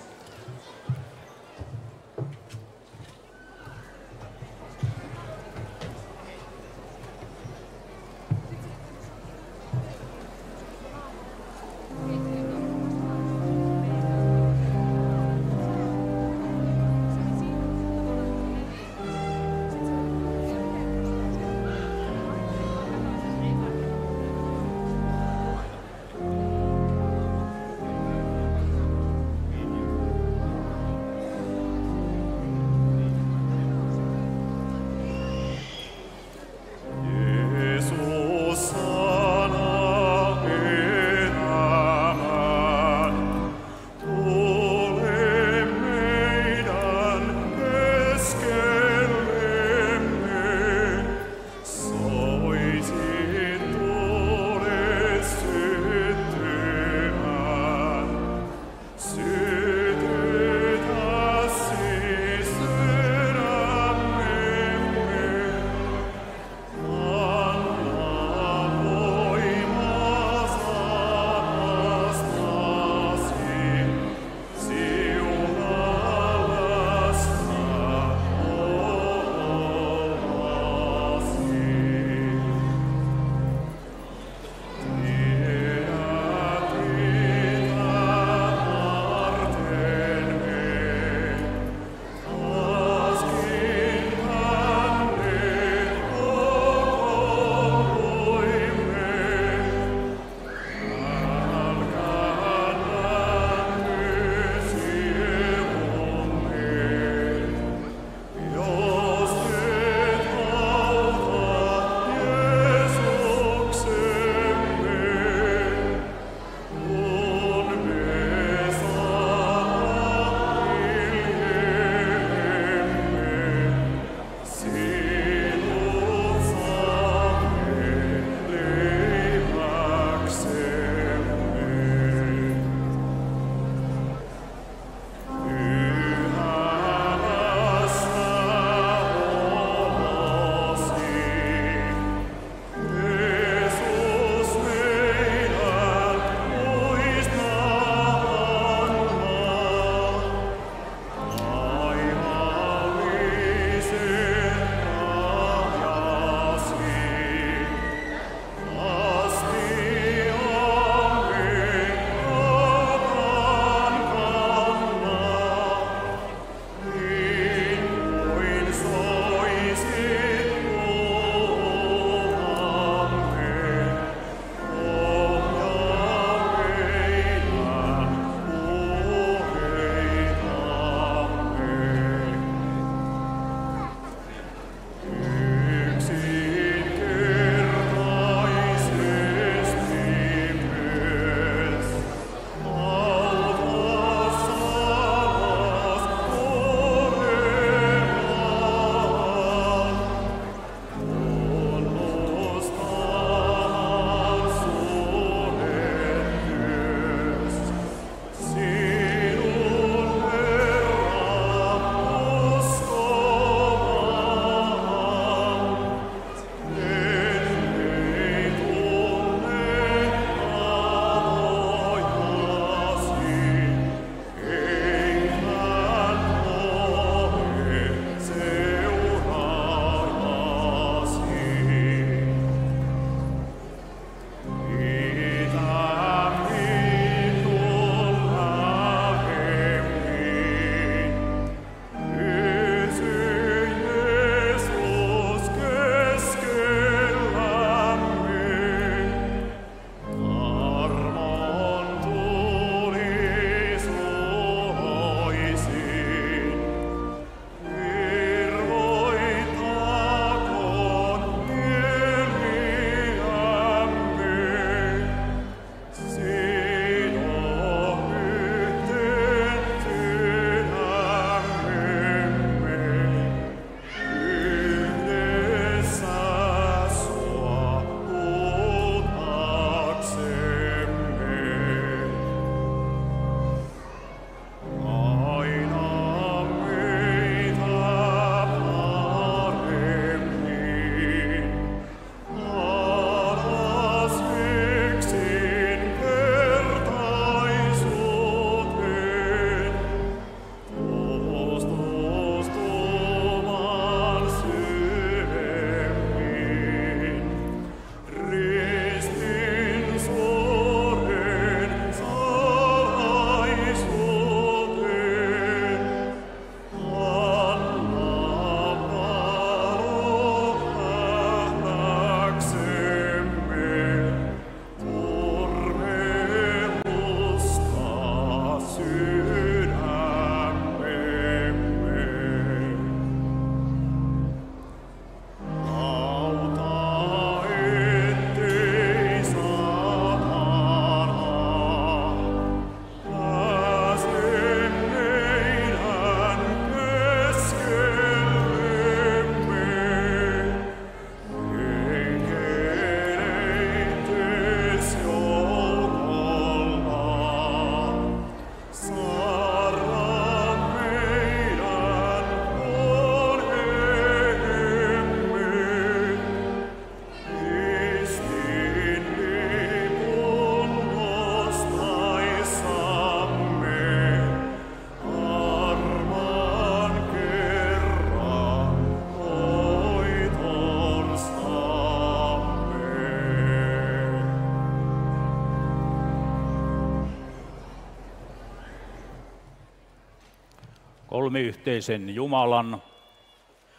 kolmiyhteisen Jumalan,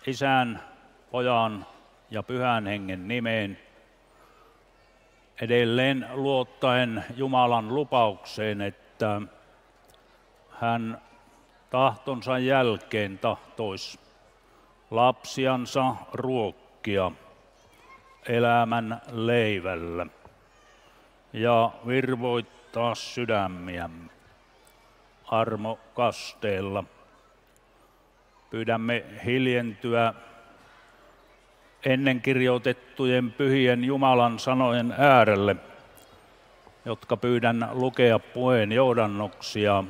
Isän, Pojan ja Pyhän Hengen nimeen, edelleen luottaen Jumalan lupaukseen, että hän tahtonsa jälkeen tahtoisi lapsiansa ruokkia elämän leivällä ja virvoittaa sydämiämme armokasteella. Pyydämme hiljentyä ennen kirjoitettujen pyhien Jumalan sanojen äärelle, jotka pyydän lukea puheen johdannoksia.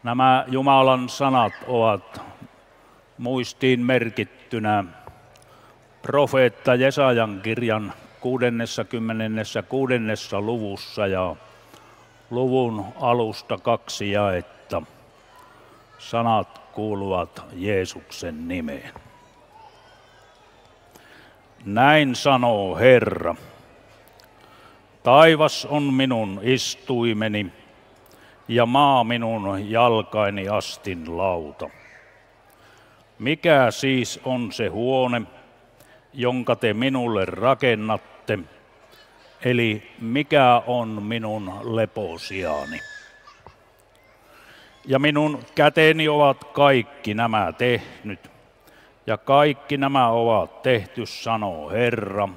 Nämä Jumalan sanat ovat muistiin merkittynä profeetta Jesajan kirjan 66. luvussa ja luvun alusta 2 jaetta. Sanat kuuluvat Jeesuksen nimeen. Näin sanoo Herra. Taivas on minun istuimeni ja maa minun jalkaini astin lauta. Mikä siis on se huone, jonka te minulle rakennatte, eli mikä on minun leposiani? Ja minun käteni ovat kaikki nämä tehnyt, ja kaikki nämä ovat tehty, sanoo Herra.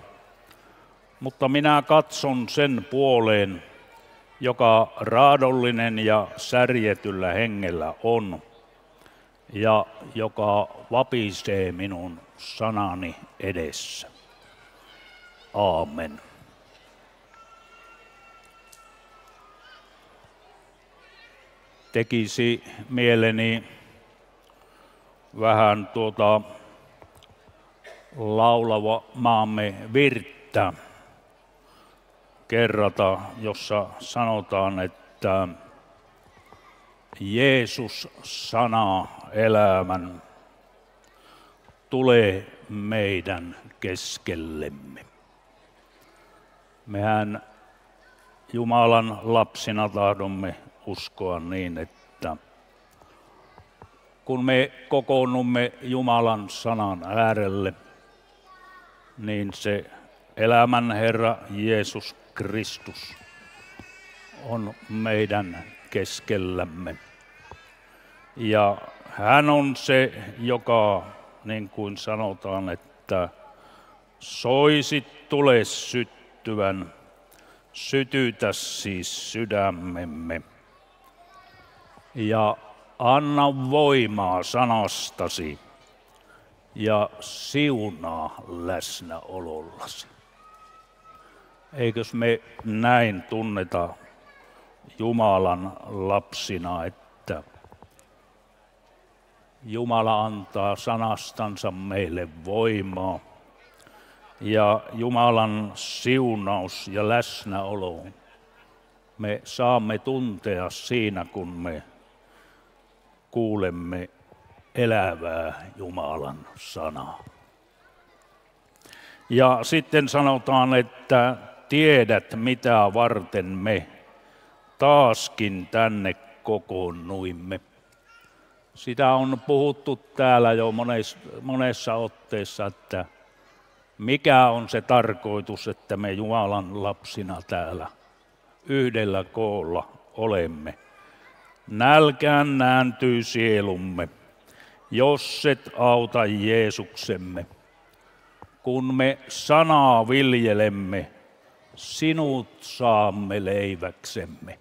Mutta minä katson sen puoleen, joka raadollinen ja särjetyllä hengellä on, ja joka vapisee minun sanani edessä. Aamen. Tekisi mieleni vähän laulava maamme virttä kerrata, jossa sanotaan, että Jeesus sana elämän tulee meidän keskellemme. Mehän Jumalan lapsina tahdomme uskoa niin, että kun me kokoonnumme Jumalan sanan äärelle, niin se elämän Herra Jeesus Kristus on meidän keskellämme. Ja hän on se, joka, niin kuin sanotaan, että soisit tule syttyvän, sytytä siis sydämemme. Ja anna voimaa sanastasi ja siunaa läsnäolollasi. Eikös me näin tunneta Jumalan lapsina, että Jumala antaa sanastansa meille voimaa ja Jumalan siunaus ja läsnäolo me saamme tuntea siinä, kun me kuulemme elävää Jumalan sanaa. Ja sitten sanotaan, että tiedät mitä varten me taaskin tänne kokoonnuimme. Sitä on puhuttu täällä jo monessa otteessa, että mikä on se tarkoitus, että me Jumalan lapsina täällä yhdellä koolla olemme. Nälkään nääntyy sielumme, jos et auta Jeesuksemme. Kun me sanaa viljelemme, sinut saamme leiväksemme.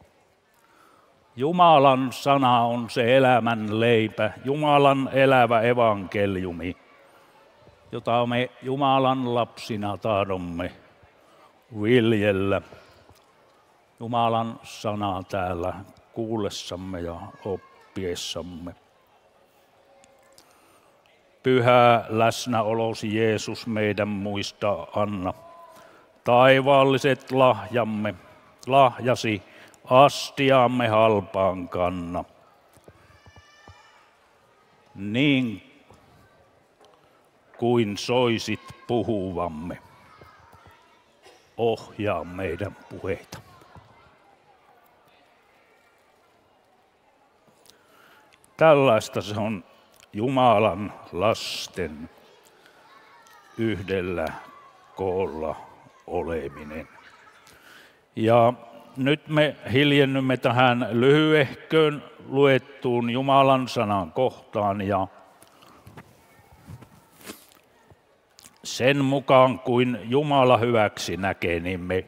Jumalan sana on se elämän leipä, Jumalan elävä evankeliumi, jota me Jumalan lapsina tahdomme viljellä. Jumalan sanaa täällä kuullessamme ja oppiessamme. Pyhä läsnäolosi Jeesus meidän muista anna. Taivaalliset lahjasi astiaamme halpaan kanna. Niin kuin soisit puhuvamme, ohjaa meidän puheita. Tällaista se on Jumalan lasten yhdellä koolla oleminen. Ja nyt me hiljennymme tähän lyhyehköön luettuun Jumalan sanan kohtaan ja sen mukaan kuin Jumala hyväksi näkee, niin me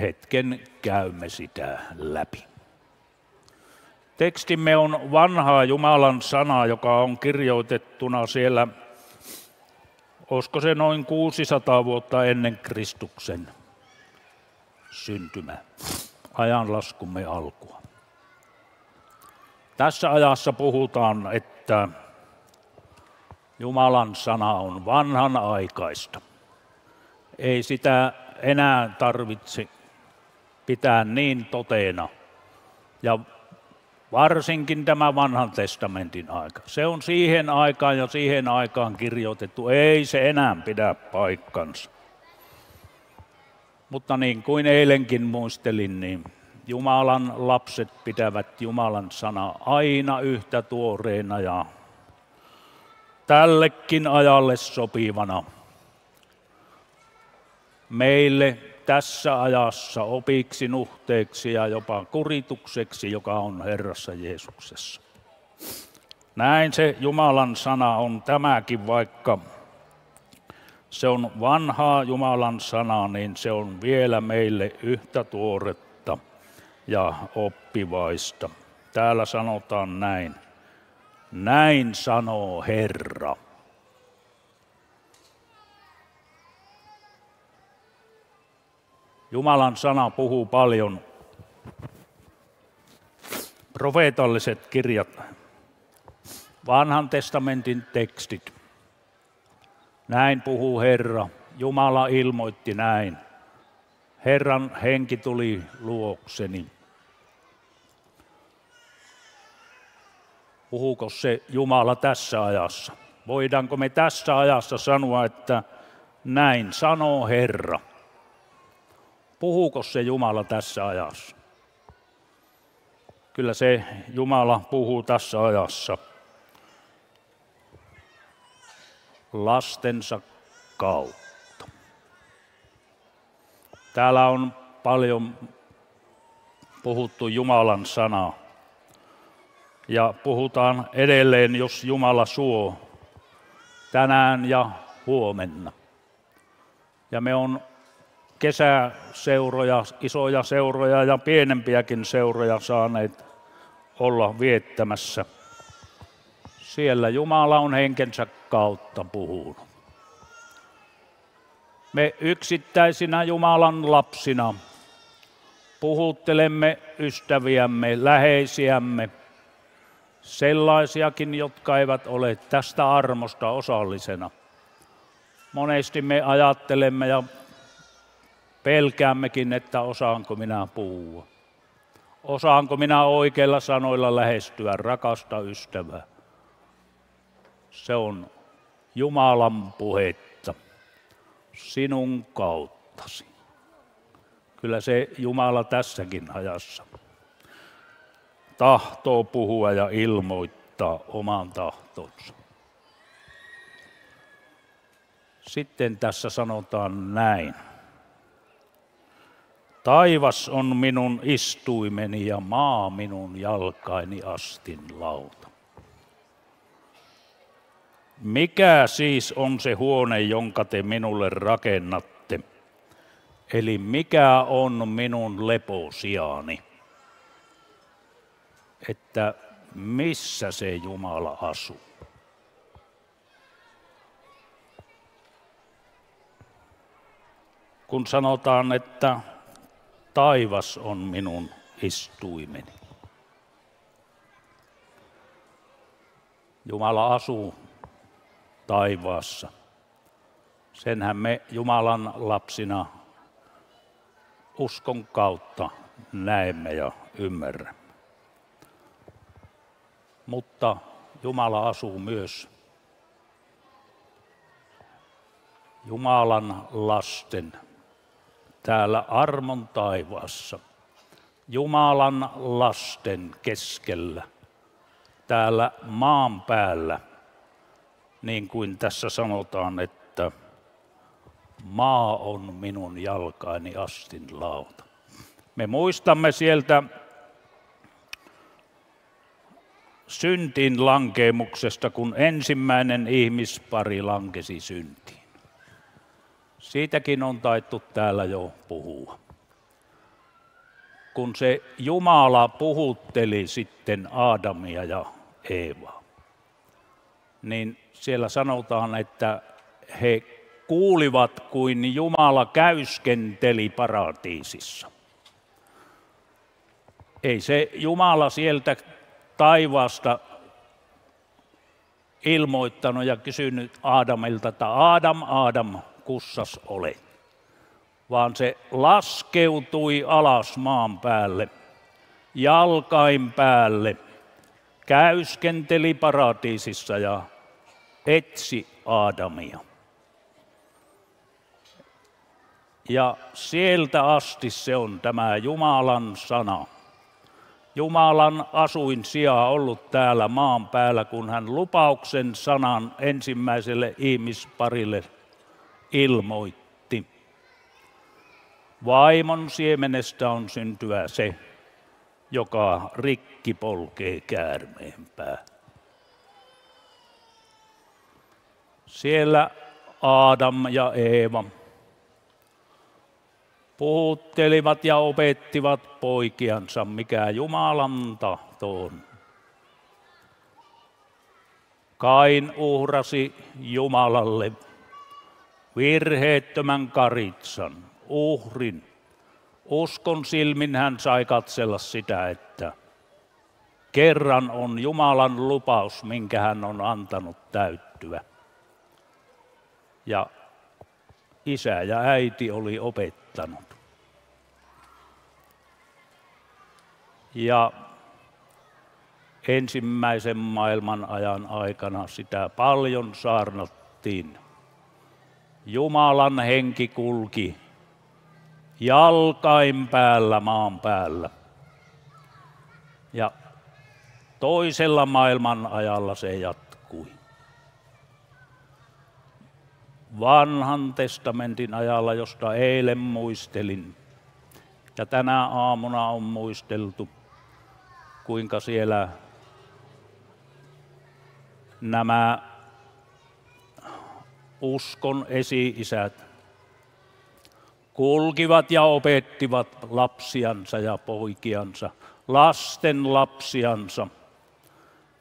hetken käymme sitä läpi. Tekstimme on vanhaa Jumalan sanaa, joka on kirjoitettuna siellä, olisiko se noin 600 vuotta ennen Kristuksen syntymää, ajanlaskumme alkua. Tässä ajassa puhutaan, että Jumalan sana on vanhanaikaista. Ei sitä enää tarvitse pitää niin toteena. Ja varsinkin tämä vanhan testamentin aika. Se on siihen aikaan ja siihen aikaan kirjoitettu. Ei se enää pidä paikkansa. Mutta niin kuin eilenkin muistelin, niin Jumalan lapset pitävät Jumalan sanaa aina yhtä tuoreena ja tällekin ajalle sopivana. Meille tässä ajassa opiksi, nuhteeksi ja jopa kuritukseksi, joka on Herrassa Jeesuksessa. Näin se Jumalan sana on tämäkin, vaikka se on vanhaa Jumalan sanaa, niin se on vielä meille yhtä tuoretta ja oppivaista. Täällä sanotaan näin. Näin sanoo Herra. Jumalan sana puhuu paljon. Profeetalliset kirjat, vanhan testamentin tekstit. Näin puhuu Herra. Jumala ilmoitti näin. Herran henki tuli luokseni. Puhuuko se Jumala tässä ajassa? Voidaanko me tässä ajassa sanoa, että näin sanoo Herra? Puhuuko se Jumala tässä ajassa? Kyllä se Jumala puhuu tässä ajassa lastensa kautta. Täällä on paljon puhuttu Jumalan sanaa. Ja puhutaan edelleen, jos Jumala suo, tänään ja huomenna. Ja me on kesäseuroja, isoja seuroja ja pienempiäkin seuroja saaneet olla viettämässä. Siellä Jumala on henkensä kautta puhunut. Me yksittäisinä Jumalan lapsina puhuttelemme ystäviämme, läheisiämme, sellaisiakin, jotka eivät ole tästä armosta osallisena. Monesti me ajattelemme ja pelkäämmekin, että osaanko minä puhua. Osaanko minä oikeilla sanoilla lähestyä rakasta ystävää. Se on Jumalan puhetta sinun kauttasi. Kyllä se Jumala tässäkin ajassa tahtoo puhua ja ilmoittaa oman tahtonsa. Sitten tässä sanotaan näin. Taivas on minun istuimeni ja maa minun jalkaini astinlauta. Mikä siis on se huone, jonka te minulle rakennatte? Eli mikä on minun leposiani? Että missä se Jumala asuu? Kun sanotaan, että taivas on minun istuimeni. Jumala asuu taivaassa. Senhän me Jumalan lapsina uskon kautta näemme ja ymmärrämme. Mutta Jumala asuu myös Jumalan lasten täällä armon taivaassa, Jumalan lasten keskellä, täällä maan päällä, niin kuin tässä sanotaan, että maa on minun jalkaini astin lauta. Me muistamme sieltä syntiin lankeemuksesta, kun ensimmäinen ihmispari lankesi syntiin. Siitäkin on taittu täällä jo puhua. Kun se Jumala puhutteli sitten Aadamia ja Eevaa, niin siellä sanotaan, että he kuulivat, kuin Jumala käyskenteli paratiisissa. Ei se Jumala sieltä taivaasta ilmoittanut ja kysynyt Aadamilta, että Aadam, Aadam, kussas olet? Vaan se laskeutui alas maan päälle, jalkain päälle, käyskenteli paratiisissa ja etsi Aadamia. Ja sieltä asti se on tämä Jumalan sana. Jumalan asuinsija ollut täällä maan päällä, kun hän lupauksen sanan ensimmäiselle ihmisparille ilmoitti. Vaimon siemenestä on syntyä se, joka rikki polkee käärmeen pää. Siellä Aadam ja Eeva puhuttelivat ja opettivat poikiansa, mikä Jumalan tahto on. Kain uhrasi Jumalalle virheettömän karitsan, uhrin. Uskon silmin hän sai katsella sitä, että kerran on Jumalan lupaus, minkä hän on antanut täyttyä. Ja isä ja äiti oli opettanut. Ja ensimmäisen maailman ajan aikana sitä paljon saarnattiin. Jumalan henki kulki jalkain päällä maan päällä. Ja toisella maailman ajalla se jatkui. Vanhan testamentin ajalla, josta eilen muistelin, ja tänä aamuna on muisteltu, kuinka siellä nämä uskon esi-isät kulkivat ja opettivat lapsiansa ja poikiansa, lasten lapsiansa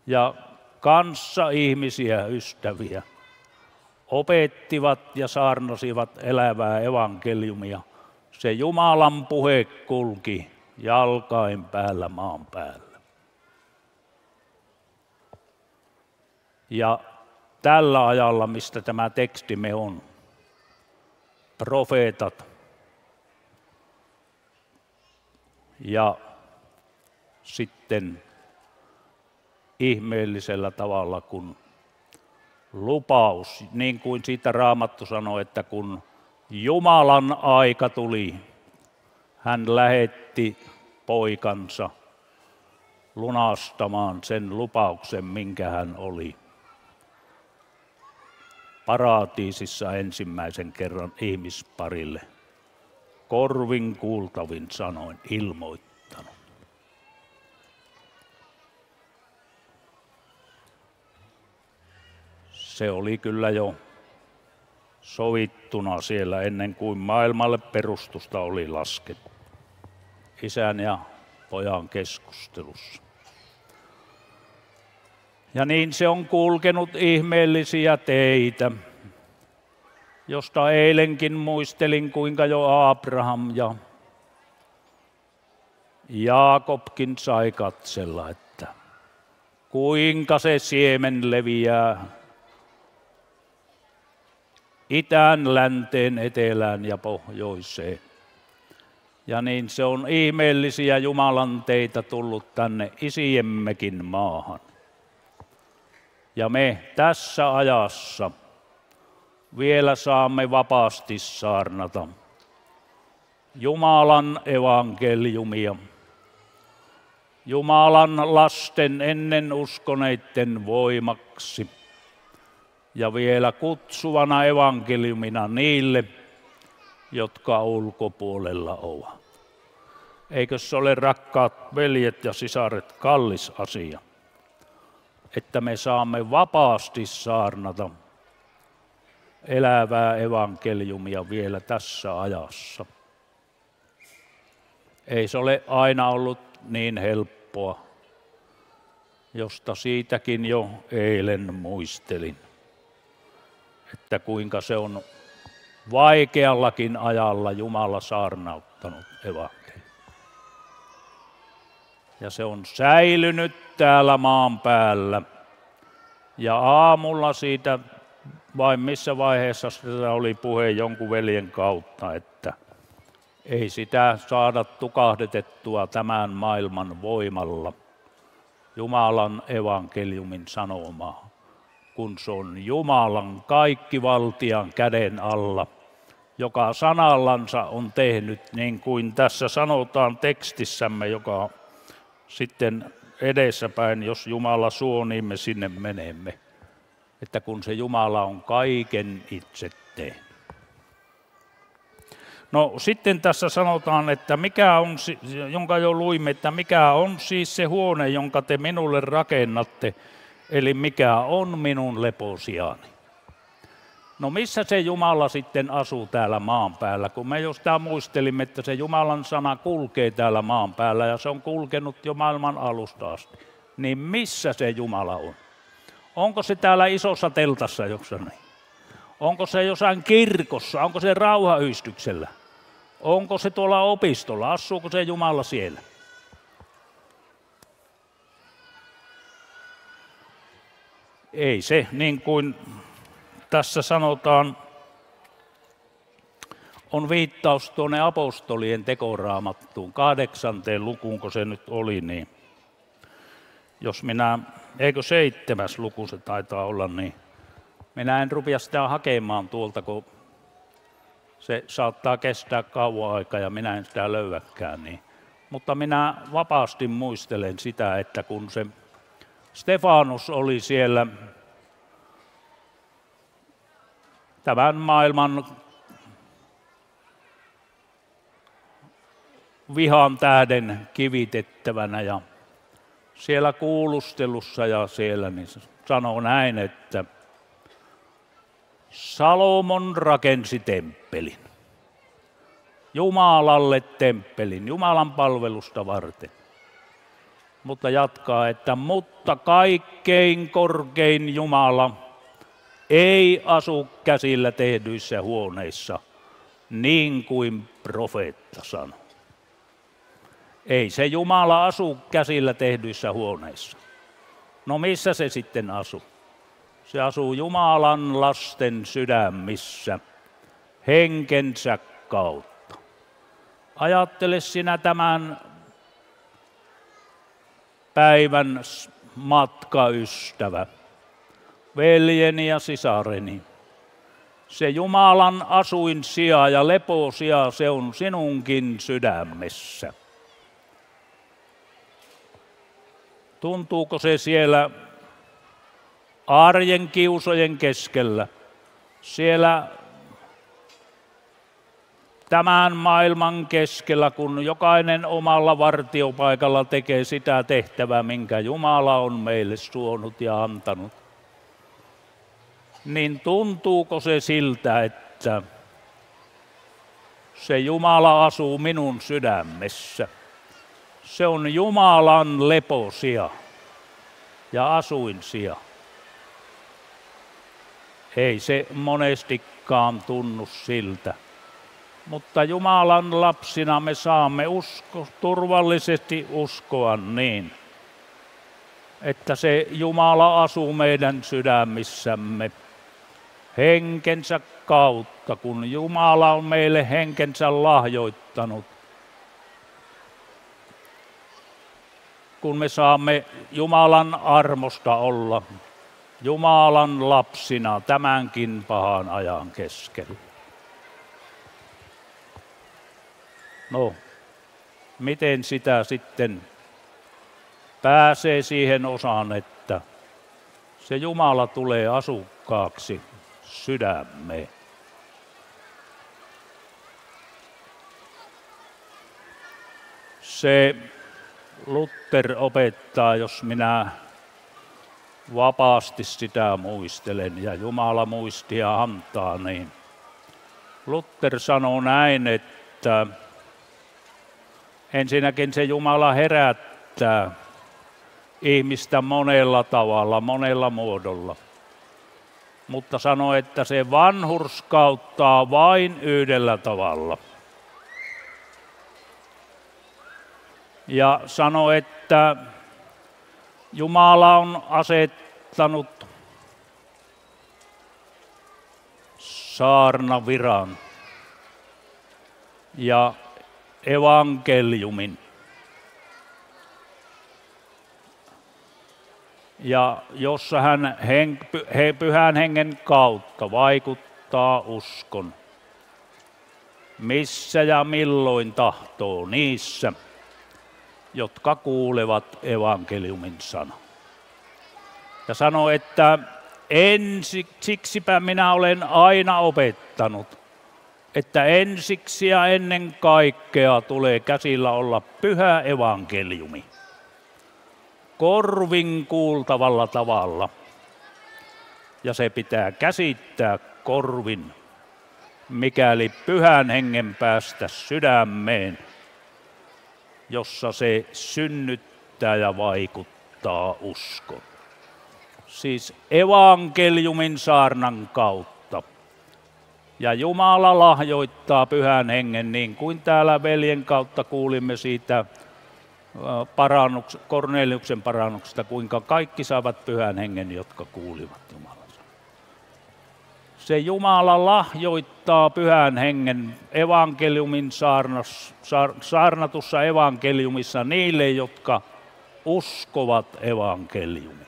ja kanssa ihmisiä, ystäviä. Opettivat ja saarnasivat elävää evankeliumia. Se Jumalan puhe kulki jalkain päällä maan päällä. Ja tällä ajalla, mistä tämä tekstimme on, profeetat ja sitten ihmeellisellä tavalla, kun lupaus, niin kuin siitä Raamattu sanoi, että kun Jumalan aika tuli, hän lähetti poikansa lunastamaan sen lupauksen, minkä hän oli paratiisissa ensimmäisen kerran ihmisparille korvin kuultavin sanoin ilmoittanut. Se oli kyllä jo sovittuna siellä ennen kuin maailmalle perustusta oli laskettu. Isän ja pojan keskustelussa. Ja niin se on kulkenut ihmeellisiä teitä, josta eilenkin muistelin, kuinka jo Abraham ja Jaakobkin sai katsella, että kuinka se siemen leviää itään, länteen, etelään ja pohjoiseen. Ja niin se on ihmeellisiä Jumalan teitä tullut tänne isiemmekin maahan. Ja me tässä ajassa vielä saamme vapaasti saarnata Jumalan evankeliumia. Jumalan lasten ennen uskoneiden voimaksi ja vielä kutsuvana evankeliumina niille, jotka ulkopuolella ovat. Eikö se ole, rakkaat veljet ja sisaret, kallis asia, että me saamme vapaasti saarnata elävää evankeliumia vielä tässä ajassa. Ei se ole aina ollut niin helppoa, josta siitäkin jo eilen muistelin, että kuinka se on vaikeallakin ajalla Jumala saarnauttanut evankeliumia. Ja se on säilynyt täällä maan päällä. Ja aamulla siitä, vai missä vaiheessa sitä oli puhe jonkun veljen kautta, että ei sitä saada tukahdetettua tämän maailman voimalla, Jumalan evankeliumin sanomaa, kun se on Jumalan kaikkivaltian käden alla, joka sanallansa on tehnyt, niin kuin tässä sanotaan tekstissämme, joka sitten edessäpäin, jos Jumala suo, niin me sinne menemme, että kun se Jumala on kaiken itse tehnyt. No sitten tässä sanotaan, että mikä on, jonka jo luimme, että mikä on siis se huone, jonka te minulle rakennatte, eli mikä on minun leposijani. No missä se Jumala sitten asuu täällä maan päällä, kun me jo sitä muistelimme, että se Jumalan sana kulkee täällä maan päällä ja se on kulkenut jo maailman alusta asti. Niin missä se Jumala on? Onko se täällä isossa teltassa jossain? Onko se jossain kirkossa? Onko se rauhayhdistyksellä? Onko se tuolla opistolla? Asuuko se Jumala siellä? Ei se, niin kuin tässä sanotaan, on viittaus tuonne apostolien tekoraamattuun, 8. lukuun, kun se nyt oli, niin jos eikö 7. luku se taitaa olla, niin minä en rupea sitä hakemaan tuolta, kun se saattaa kestää kauan aikaa ja minä en sitä löydäkään. Niin. Mutta minä vapaasti muistelen sitä, että kun se Stefanus oli siellä tämän maailman vihan tähden kivitettävänä ja siellä kuulustelussa ja siellä niin sanoo näin, että Salomon rakensi temppelin, Jumalalle temppelin, Jumalan palvelusta varten. Mutta jatkaa, että mutta kaikkein korkein Jumala ei asu käsillä tehdyissä huoneissa, niin kuin profeetta sanoi. Ei se Jumala asu käsillä tehdyissä huoneissa. No missä se sitten asuu? Se asuu Jumalan lasten sydämissä, henkensä kautta. Ajattele sinä tämän päivän matkaystävä, veljeni ja sisareni. Se Jumalan asuinsija ja leposija, se on sinunkin sydämessä. Tuntuuko se siellä arjen kiusojen keskellä, siellä tämän maailman keskellä, kun jokainen omalla vartiopaikalla tekee sitä tehtävää, minkä Jumala on meille suonut ja antanut, niin tuntuuko se siltä, että se Jumala asuu minun sydämessä? Se on Jumalan leposija ja asuinsija. Ei se monestikaan tunnu siltä, mutta Jumalan lapsina me saamme turvallisesti uskoa niin, että se Jumala asuu meidän sydämissämme henkensä kautta, kun Jumala on meille henkensä lahjoittanut. Kun me saamme Jumalan armosta olla Jumalan lapsina tämänkin pahan ajan keskellä. No, miten sitä sitten pääsee siihen osaan, että se Jumala tulee asukkaaksi sydämeen. Se Luther opettaa, jos minä vapaasti sitä muistelen ja Jumala muistia antaa, niin Luther sanoo näin, että ensinnäkin se Jumala herättää ihmistä monella tavalla, monella muodolla. Mutta sanoo, että se vanhurskauttaa vain yhdellä tavalla. Ja sanoo, että Jumala on asettanut saarnaviran ja evankeliumin. Ja jossa hän pyhän hengen kautta vaikuttaa uskon, missä ja milloin tahtoo niissä, jotka kuulevat evankeliumin sana. Ja sanoo, että siksipä minä olen aina opettanut, että ensiksi ja ennen kaikkea tulee käsillä olla pyhä evankeliumi. Korvin kuultavalla tavalla. Ja se pitää käsittää korvin, mikäli pyhän hengen päästä sydämeen, jossa se synnyttää ja vaikuttaa uskon. Siis evankeliumin saarnan kautta. Ja Jumala lahjoittaa pyhän hengen, niin kuin täällä veljen kautta kuulimme siitä Korneliuksen parannuksesta, kuinka kaikki saavat pyhän hengen, jotka kuulivat Jumalan. Se Jumala lahjoittaa pyhän hengen evankeliumin saarnatussa evankeliumissa niille, jotka uskovat evankeliumin.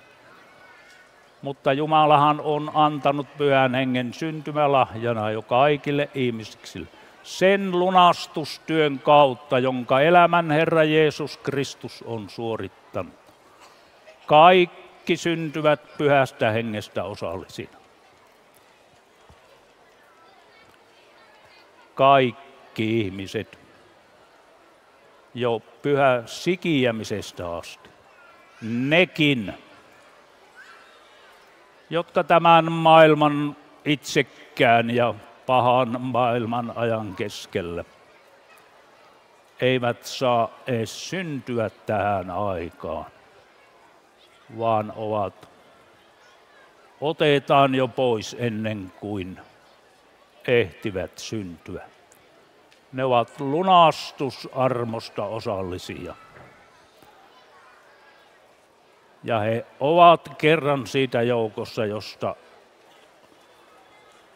Mutta Jumalahan on antanut pyhän hengen syntymälahjana jo kaikille ihmisille. Sen lunastustyön kautta, jonka elämän Herra Jeesus Kristus on suorittanut. Kaikki syntyvät pyhästä hengestä osallisina. Kaikki ihmiset jo pyhä sikiämisestä asti. Nekin, jotka tämän maailman itsekkään ja pahan maailman ajan keskellä eivät saa edes syntyä tähän aikaan, vaan otetaan jo pois ennen kuin ehtivät syntyä. Ne ovat lunastusarmosta osallisia. Ja he ovat kerran siitä joukossa, josta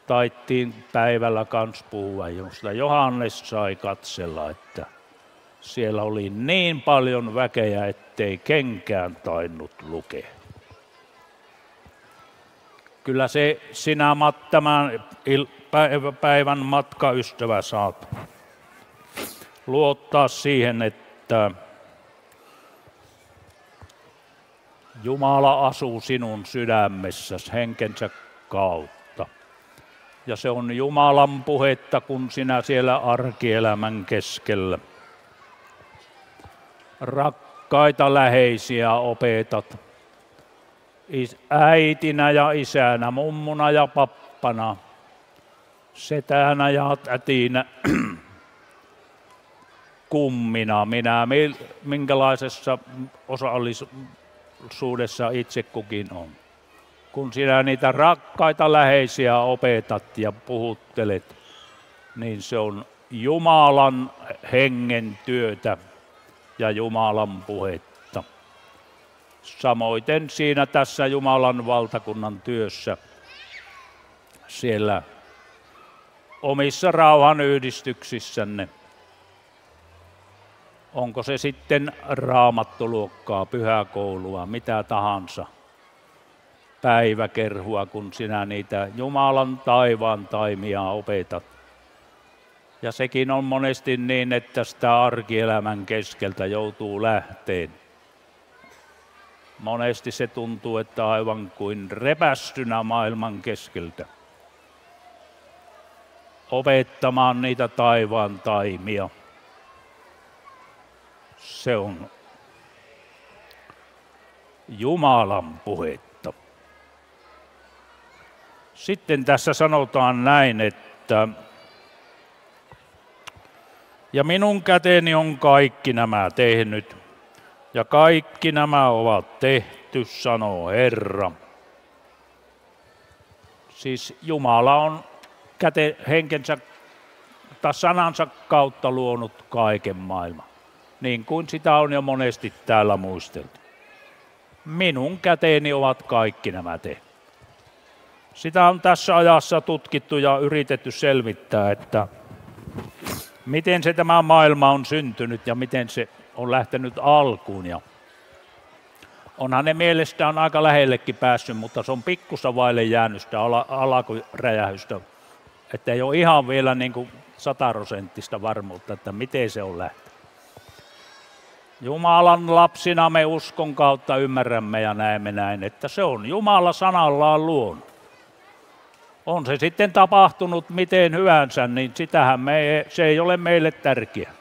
taittiin päivällä kans puhua, josta Johannes sai katsella, että siellä oli niin paljon väkeä, ettei kenkään tainnut lukea. Kyllä sinä tämän päivän matkaystävä saat luottaa siihen, että Jumala asuu sinun sydämessäsi henkensä kautta. Ja se on Jumalan puhetta, kun sinä siellä arkielämän keskellä rakkaita läheisiä opetat. Äitinä ja isänä, mummuna ja pappana, setänä ja tätinä, kummina, minkälaisessa osallisuudessa itse kukin on. Kun sinä niitä rakkaita läheisiä opetat ja puhuttelet, niin se on Jumalan hengen työtä ja Jumalan puhetta. Samoiten siinä tässä Jumalan valtakunnan työssä siellä omissa rauhanyhdistyksissänne. Onko se sitten raamattoluokkaa, pyhäkoulua, mitä tahansa, päiväkerhua, kun sinä niitä Jumalan taivaan taimia opetat. Ja sekin on monesti niin, että sitä arkielämän keskeltä joutuu lähteen monesti se tuntuu, että aivan kuin repästynä maailman keskeltä. Opettamaan niitä taivaan taimia. Se on Jumalan puhetta. Sitten tässä sanotaan näin, että ja minun käteeni on kaikki nämä tehnyt, ja kaikki nämä ovat tehty, sanoo Herra. Siis Jumala on henkensä tai sanansa kautta luonut kaiken maailman, niin kuin sitä on jo monesti täällä muisteltu. Minun käteeni ovat kaikki nämä tehnyt. Sitä on tässä ajassa tutkittu ja yritetty selvittää, että miten se tämä maailma on syntynyt ja miten se on lähtenyt alkuun. Ja onhan ne mielestään aika lähellekin päässyt, mutta se on pikkusen vaille jäänyt sitä alkuräjähystä. Että ei ole ihan vielä niin kuin 100% varmuutta, että miten se on lähtenyt. Jumalan lapsina me uskon kautta ymmärrämme ja näemme näin, että se on Jumala sanallaan luonut. On se sitten tapahtunut miten hyvänsä, niin se ei ole meille tärkeä.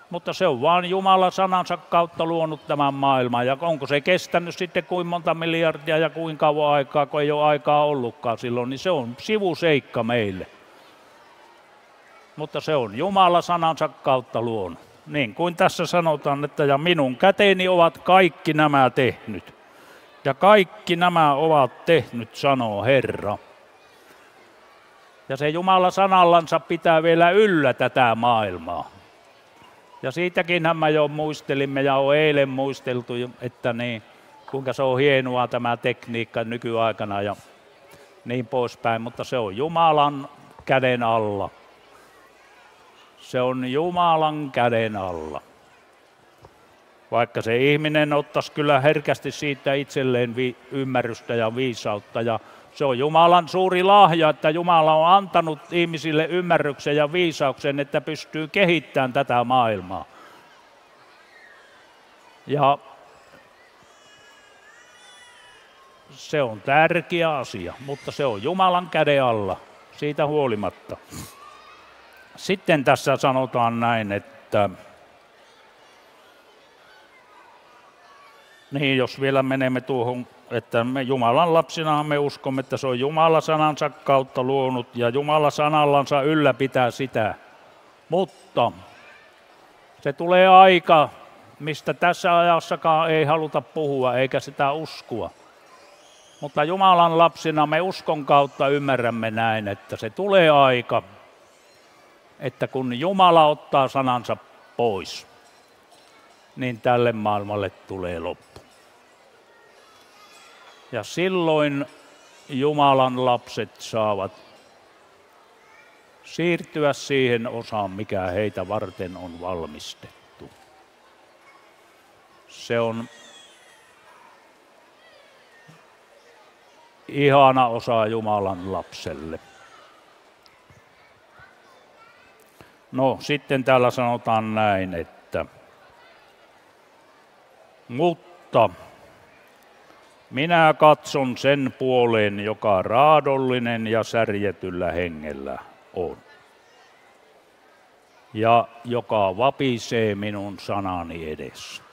Mutta se on vaan Jumala sanansa kautta luonut tämän maailman. Ja onko se kestänyt sitten kuinka monta miljardia ja kuinka kauan aikaa, kun ei ole aikaa ollutkaan silloin, niin se on sivuseikka meille. Mutta se on Jumala sanansa kautta luonut. Niin kuin tässä sanotaan, että ja minun käteeni ovat kaikki nämä tehnyt. Ja kaikki nämä ovat tehnyt, sanoo Herra. Ja se Jumala sanallansa pitää vielä yllä tätä maailmaa. Ja siitäkinhän mä jo muistelimme ja on eilen muisteltu, että niin, kuinka se on hienoa tämä tekniikka nykyaikana ja niin poispäin. Mutta se on Jumalan käden alla. Se on Jumalan käden alla. Vaikka se ihminen ottaisi kyllä herkästi siitä itselleen ymmärrystä ja viisautta. Ja se on Jumalan suuri lahja, että Jumala on antanut ihmisille ymmärryksen ja viisauksen, että pystyy kehittämään tätä maailmaa. Ja se on tärkeä asia, mutta se on Jumalan käden alla, siitä huolimatta. Sitten tässä sanotaan näin, että niin jos vielä menemme tuohon, että me Jumalan lapsina me uskomme, että se on Jumala sanansa kautta luonut ja Jumala sanallansa ylläpitää sitä. Mutta se tulee aika, mistä tässä ajassakaan ei haluta puhua eikä sitä uskoa. Mutta Jumalan lapsina me uskon kautta ymmärrämme näin, että se tulee aika, että kun Jumala ottaa sanansa pois, niin tälle maailmalle tulee loppu. Ja silloin Jumalan lapset saavat siirtyä siihen osaan, mikä heitä varten on valmistettu. Se on ihana osa Jumalan lapselle. No sitten täällä sanotaan näin, että mutta minä katson sen puoleen, joka raadollinen ja särjetyllä hengellä on. Ja joka vapisee minun sanani edessä.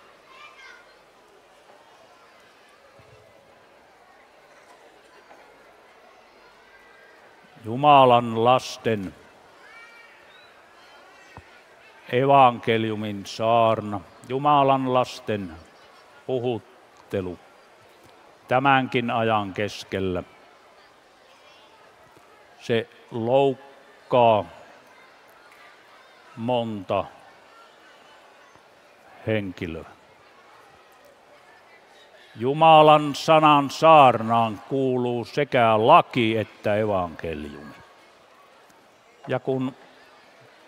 Jumalan lasten evankeliumin saarna, Jumalan lasten puhuttelu tämänkin ajan keskellä. Se loukkaa monta henkilöä. Jumalan sanan saarnaan kuuluu sekä laki että evankeliumi. Ja kun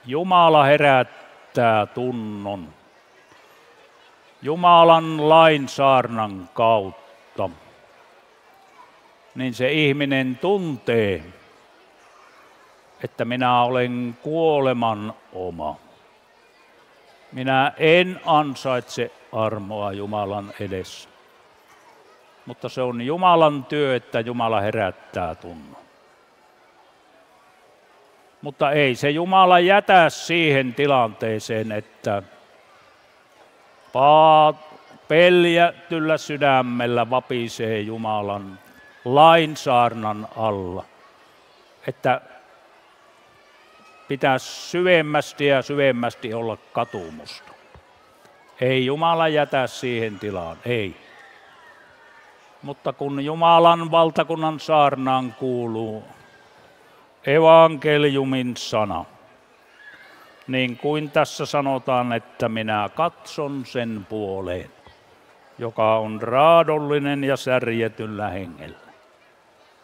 Jumala herättää tunnon Jumalan lain saarnan kautta, niin se ihminen tuntee, että minä olen kuoleman oma. Minä en ansaitse armoa Jumalan edessä. mutta se on Jumalan työ, että Jumala herättää tunnon. Mutta ei se Jumala jätä siihen tilanteeseen, että peljätyllä sydämellä vapisee Jumalan lainsaarnan alla, että pitäisi syvemmästi ja syvemmästi olla katumusta. Ei Jumala jätä siihen tilaan, ei. Mutta kun Jumalan valtakunnan saarnaan kuuluu evankeliumin sana, niin kuin tässä sanotaan, että minä katson sen puoleen, joka on raadollinen ja särjetyllä hengellä.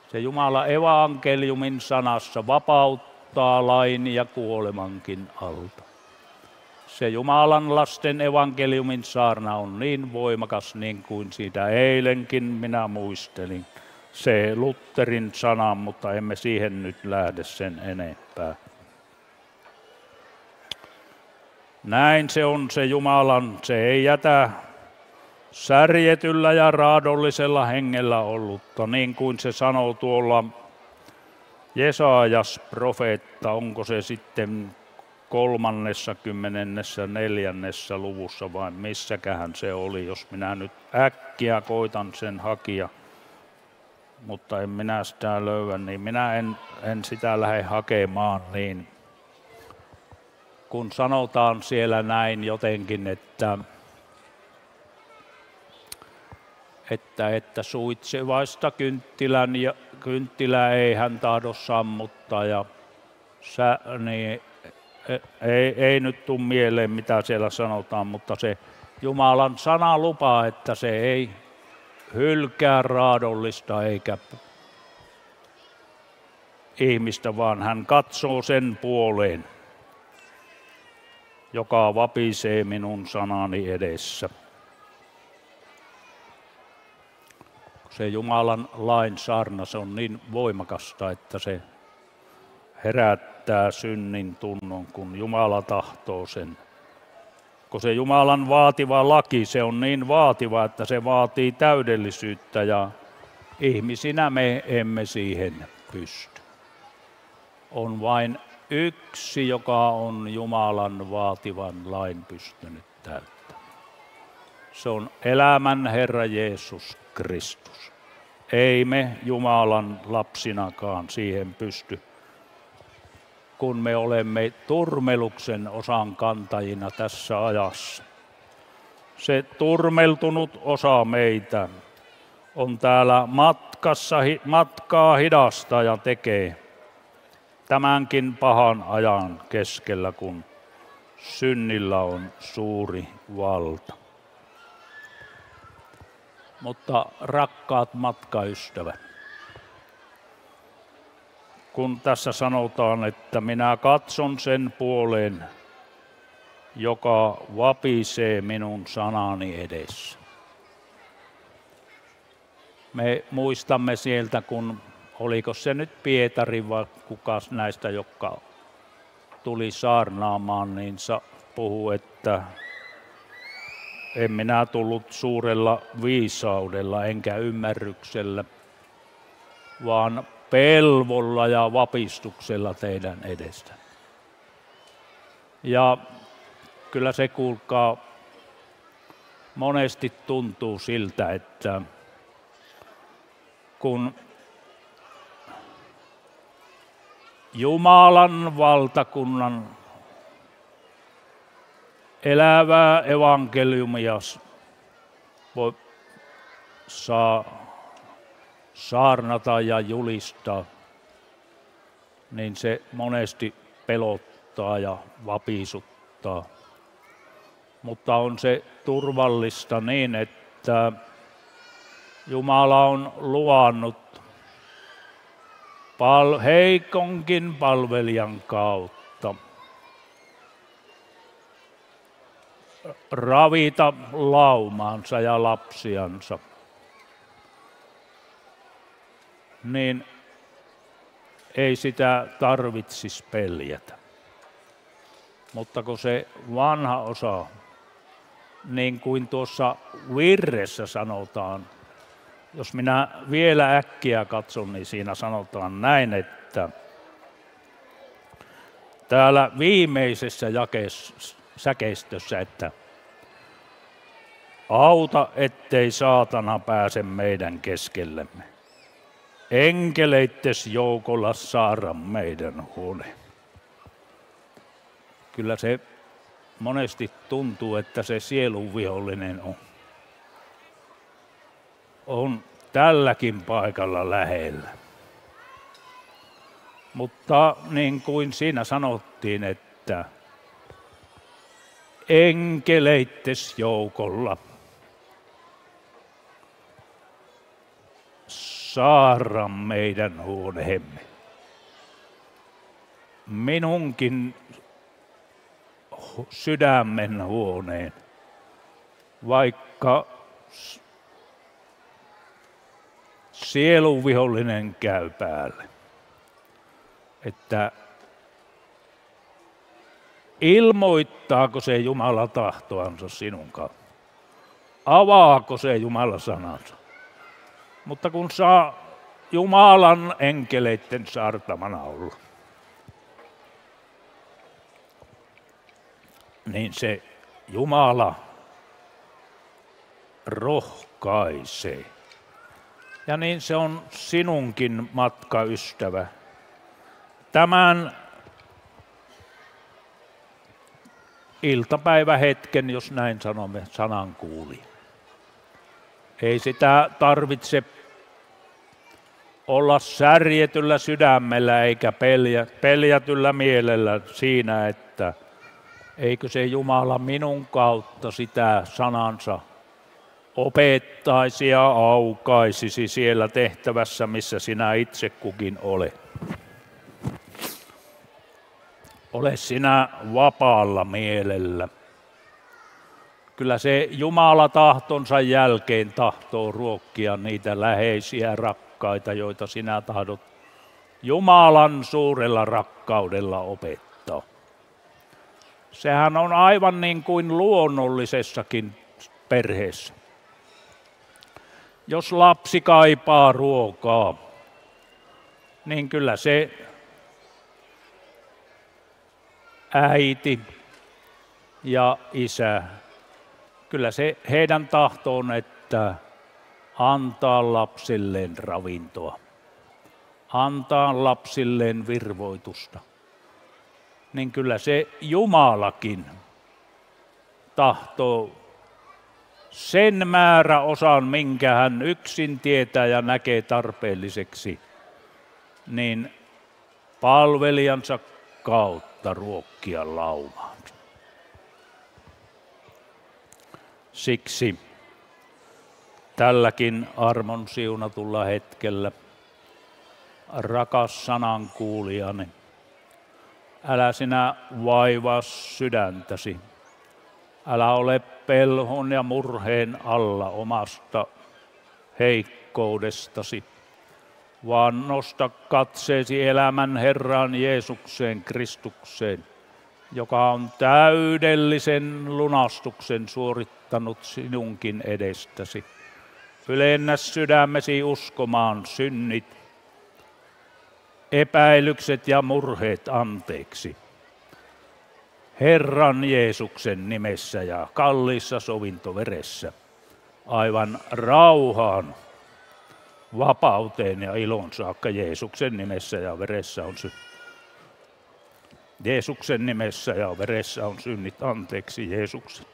Se Jumala evankeliumin sanassa vapauttaa lain ja kuolemankin alta. Se Jumalan lasten evankeliumin saarna on niin voimakas, niin kuin siitä eilenkin minä muistelin. Se Lutherin sana, mutta emme siihen nyt lähde sen enempää. Näin se on se Jumalan, se ei jätä särjetyllä ja raadollisella hengellä ollutta, niin kuin se sanoo tuolla Jesajas profeetta, onko se sitten 34. luvussa vai missäkähän se oli, jos minä nyt äkkiä koitan sen hakia, mutta en minä sitä löydä, niin minä en sitä lähde hakemaan, niin kun sanotaan siellä näin jotenkin, että suitsevaista kynttilää ei hän tahdo sammuttaa ja niin ei nyt tule mieleen mitä siellä sanotaan, mutta se Jumalan sana lupaa, että se ei hylkää raadollista eikä ihmistä, vaan hän katsoo sen puoleen, joka vapisee minun sanani edessä. Se Jumalan lain saarna, se on niin voimakasta, että se herättää synnin tunnon, kun Jumala tahtoo sen. Kun se Jumalan vaativa laki, se on niin vaativa, että se vaatii täydellisyyttä ja ihmisinä me emme siihen pysty. On vain yksi, joka on Jumalan vaativan lain pystynyt täyttämään. Se on elämän Herra Jeesus Kristus. Ei me Jumalan lapsinakaan siihen pysty, kun me olemme turmeluksen osan kantajina tässä ajassa. Se turmeltunut osa meitä on täällä matkaa hidasta ja tekee tämänkin pahan ajan keskellä, kun synnillä on suuri valta. Mutta rakkaat matkaystävät, kun tässä sanotaan, että minä katson sen puoleen, joka vapisee minun sanani edessä. Me muistamme sieltä, kun oliko se nyt Pietari vai kuka näistä, jotka tuli saarnaamaan, niin puhui, että en minä tullut suurella viisaudella enkä ymmärryksellä, vaan pelvolla ja vapistuksella teidän edestä. Ja kyllä se, kuulkaa, monesti tuntuu siltä, että kun Jumalan valtakunnan elävää evankeliumia saa saarnata ja julistaa, niin se monesti pelottaa ja vapisuttaa. Mutta on se turvallista niin, että Jumala on luvannut heikonkin palvelijan kautta ravita laumaansa ja lapsiansa. Niin ei sitä tarvitsisi peljätä. Mutta kun se vanha osa, niin kuin tuossa virressä sanotaan, Jos minä vielä äkkiä katson, niin siinä sanotaan näin, että täällä viimeisessä säkeistössä, että auta, ettei saatana pääse meidän keskellemme. Enkeleittes joukolla saara meidän huone. Kyllä se monesti tuntuu, että se sielun vihollinen on tälläkin paikalla lähellä. Mutta niin kuin siinä sanottiin, että enkeleittes joukolla saara meidän huoneemme. Minunkin sydämen huoneen, vaikka sielun vihollinen käy päälle. Että ilmoittaako se Jumala tahtoansa sinun kautta? Avaako se Jumala sanansa? Mutta kun saa Jumalan enkeleiden saartamana olla, niin se Jumala rohkaisee. Ja niin se on sinunkin matkaystävä. Tämän iltapäivähetken, jos näin sanomme, sanan kuuli. Ei sitä tarvitse olla särjetyllä sydämellä eikä peljätyllä mielellä siinä, että eikö se Jumala minun kautta sitä sanansa opettaisi ja aukaisisi siellä tehtävässä, missä sinä itse kukin olet. Ole sinä vapaalla mielellä. Kyllä se Jumala tahtonsa jälkeen tahtoo ruokkia niitä läheisiä rakkaita, joita sinä tahdot Jumalan suurella rakkaudella opettaa. Sehän on aivan niin kuin luonnollisessakin perheessä. Jos lapsi kaipaa ruokaa, niin kyllä se äiti ja isä, kyllä se heidän tahtoon, että antaa lapsilleen ravintoa, antaa lapsilleen virvoitusta, niin kyllä se Jumalakin tahtoo sen määräosan, minkä hän yksin tietää ja näkee tarpeelliseksi, niin palvelijansa kautta ruokkia laumaan. Siksi tälläkin armon siunatulla hetkellä, rakas sanan kuulijani, älä sinä vaivaa sydäntäsi. Älä ole pelhon ja murheen alla omasta heikkoudestasi, vaan nosta katseesi elämän Herraan Jeesukseen Kristukseen, joka on täydellisen lunastuksen suorittanut sinunkin edestäsi. Ylennä sydämesi uskomaan synnit, epäilykset ja murheet anteeksi. Herran Jeesuksen nimessä ja kalliissa sovintoveressä, aivan rauhaan, vapauteen ja ilon saakka Jeesuksen nimessä ja veressä on Jeesuksen nimessä ja veressä on synnit anteeksi Jeesuksen.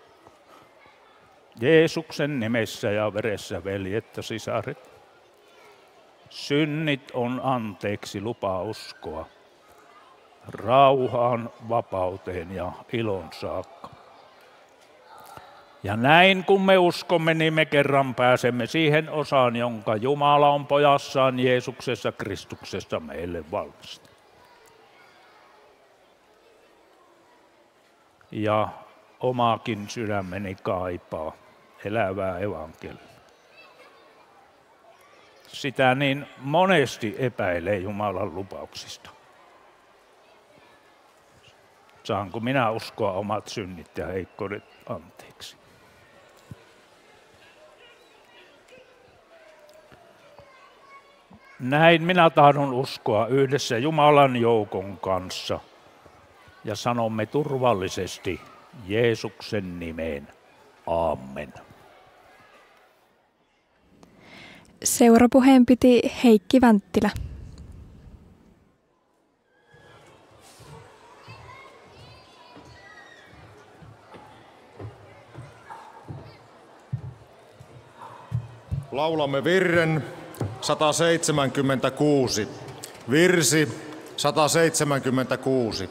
Jeesuksen nimessä ja veressä veljet ja sisaret. Synnit on anteeksi, lupaa uskoa. Rauhaan, vapauteen ja ilon saakka. Ja näin kun me uskomme, niin me kerran pääsemme siihen osaan, jonka Jumala on pojassaan Jeesuksessa Kristuksessa meille valmistanut. Ja omakin sydämeni kaipaa elävää evankeliumia. Sitä niin monesti epäilee Jumalan lupauksista. Saanko minä uskoa omat synnit ja heikkoudet anteeksi? Näin minä tahdon uskoa yhdessä Jumalan joukon kanssa ja sanomme turvallisesti Jeesuksen nimeen. Aamen.
Seurapuheen piti Heikki Vänttila.
Laulamme virren 176. Virsi 176.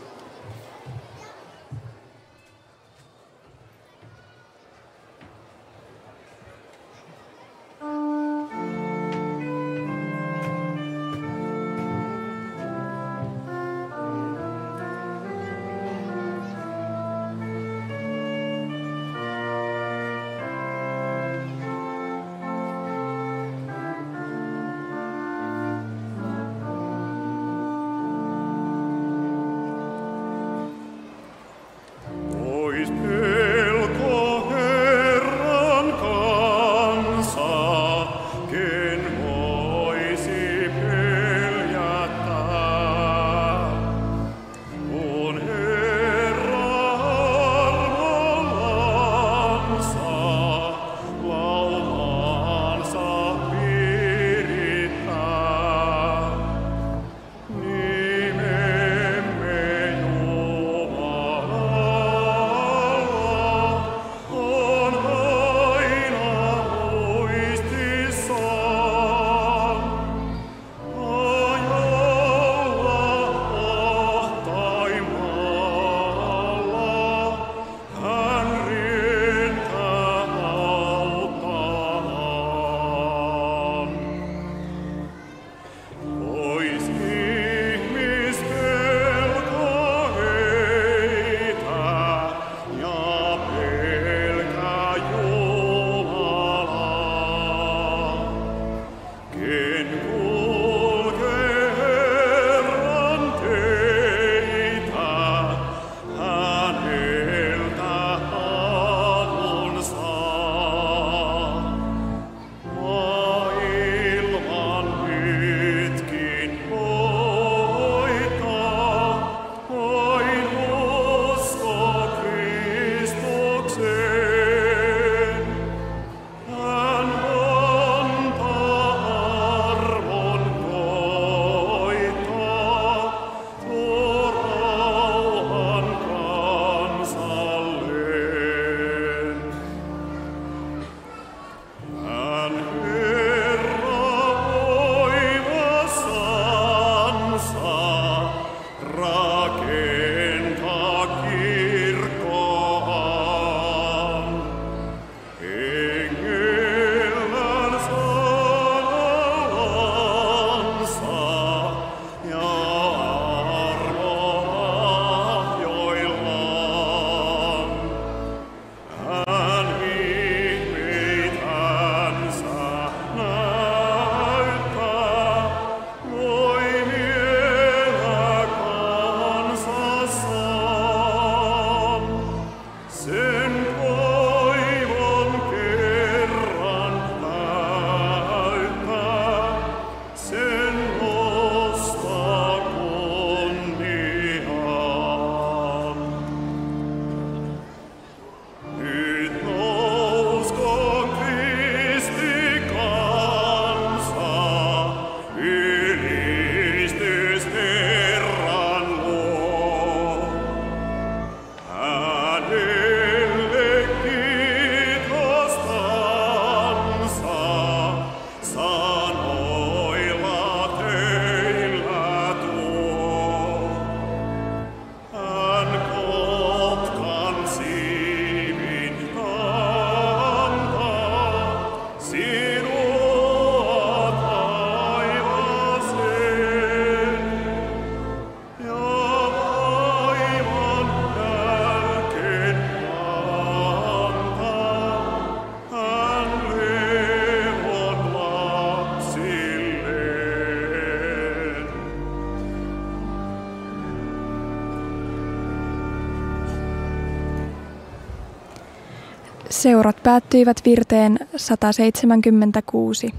Seurat päättyivät virteen 176.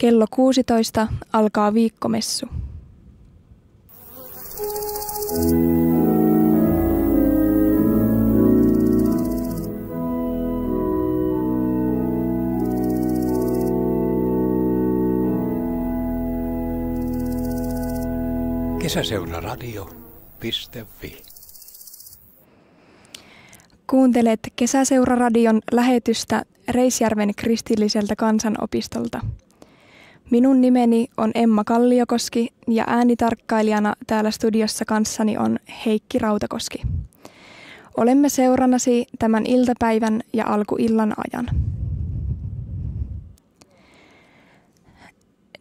Kello 16 alkaa viikkomessu.
Kesäseuraradio.fi.
Kuuntelet Kesäseuraradion lähetystä Reisjärven kristilliseltä kansanopistolta. Minun nimeni on Emma Kalliokoski ja äänitarkkailijana täällä studiossa kanssani on Heikki Rautakoski. Olemme seurannasi tämän iltapäivän ja alkuillan ajan.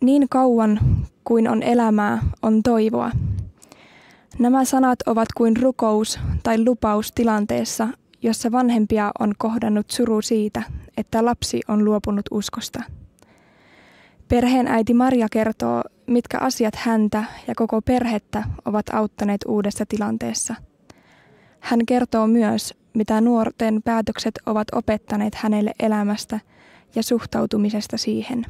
Niin kauan kuin on elämää, on toivoa. Nämä sanat ovat kuin rukous tai lupaus tilanteessa, jossa vanhempia on kohdannut suru siitä, että lapsi on luopunut uskosta. Perheenäiti Maria kertoo, mitkä asiat häntä ja koko perhettä ovat auttaneet uudessa tilanteessa. Hän kertoo myös, mitä nuorten päätökset ovat opettaneet hänelle elämästä ja suhtautumisesta siihen.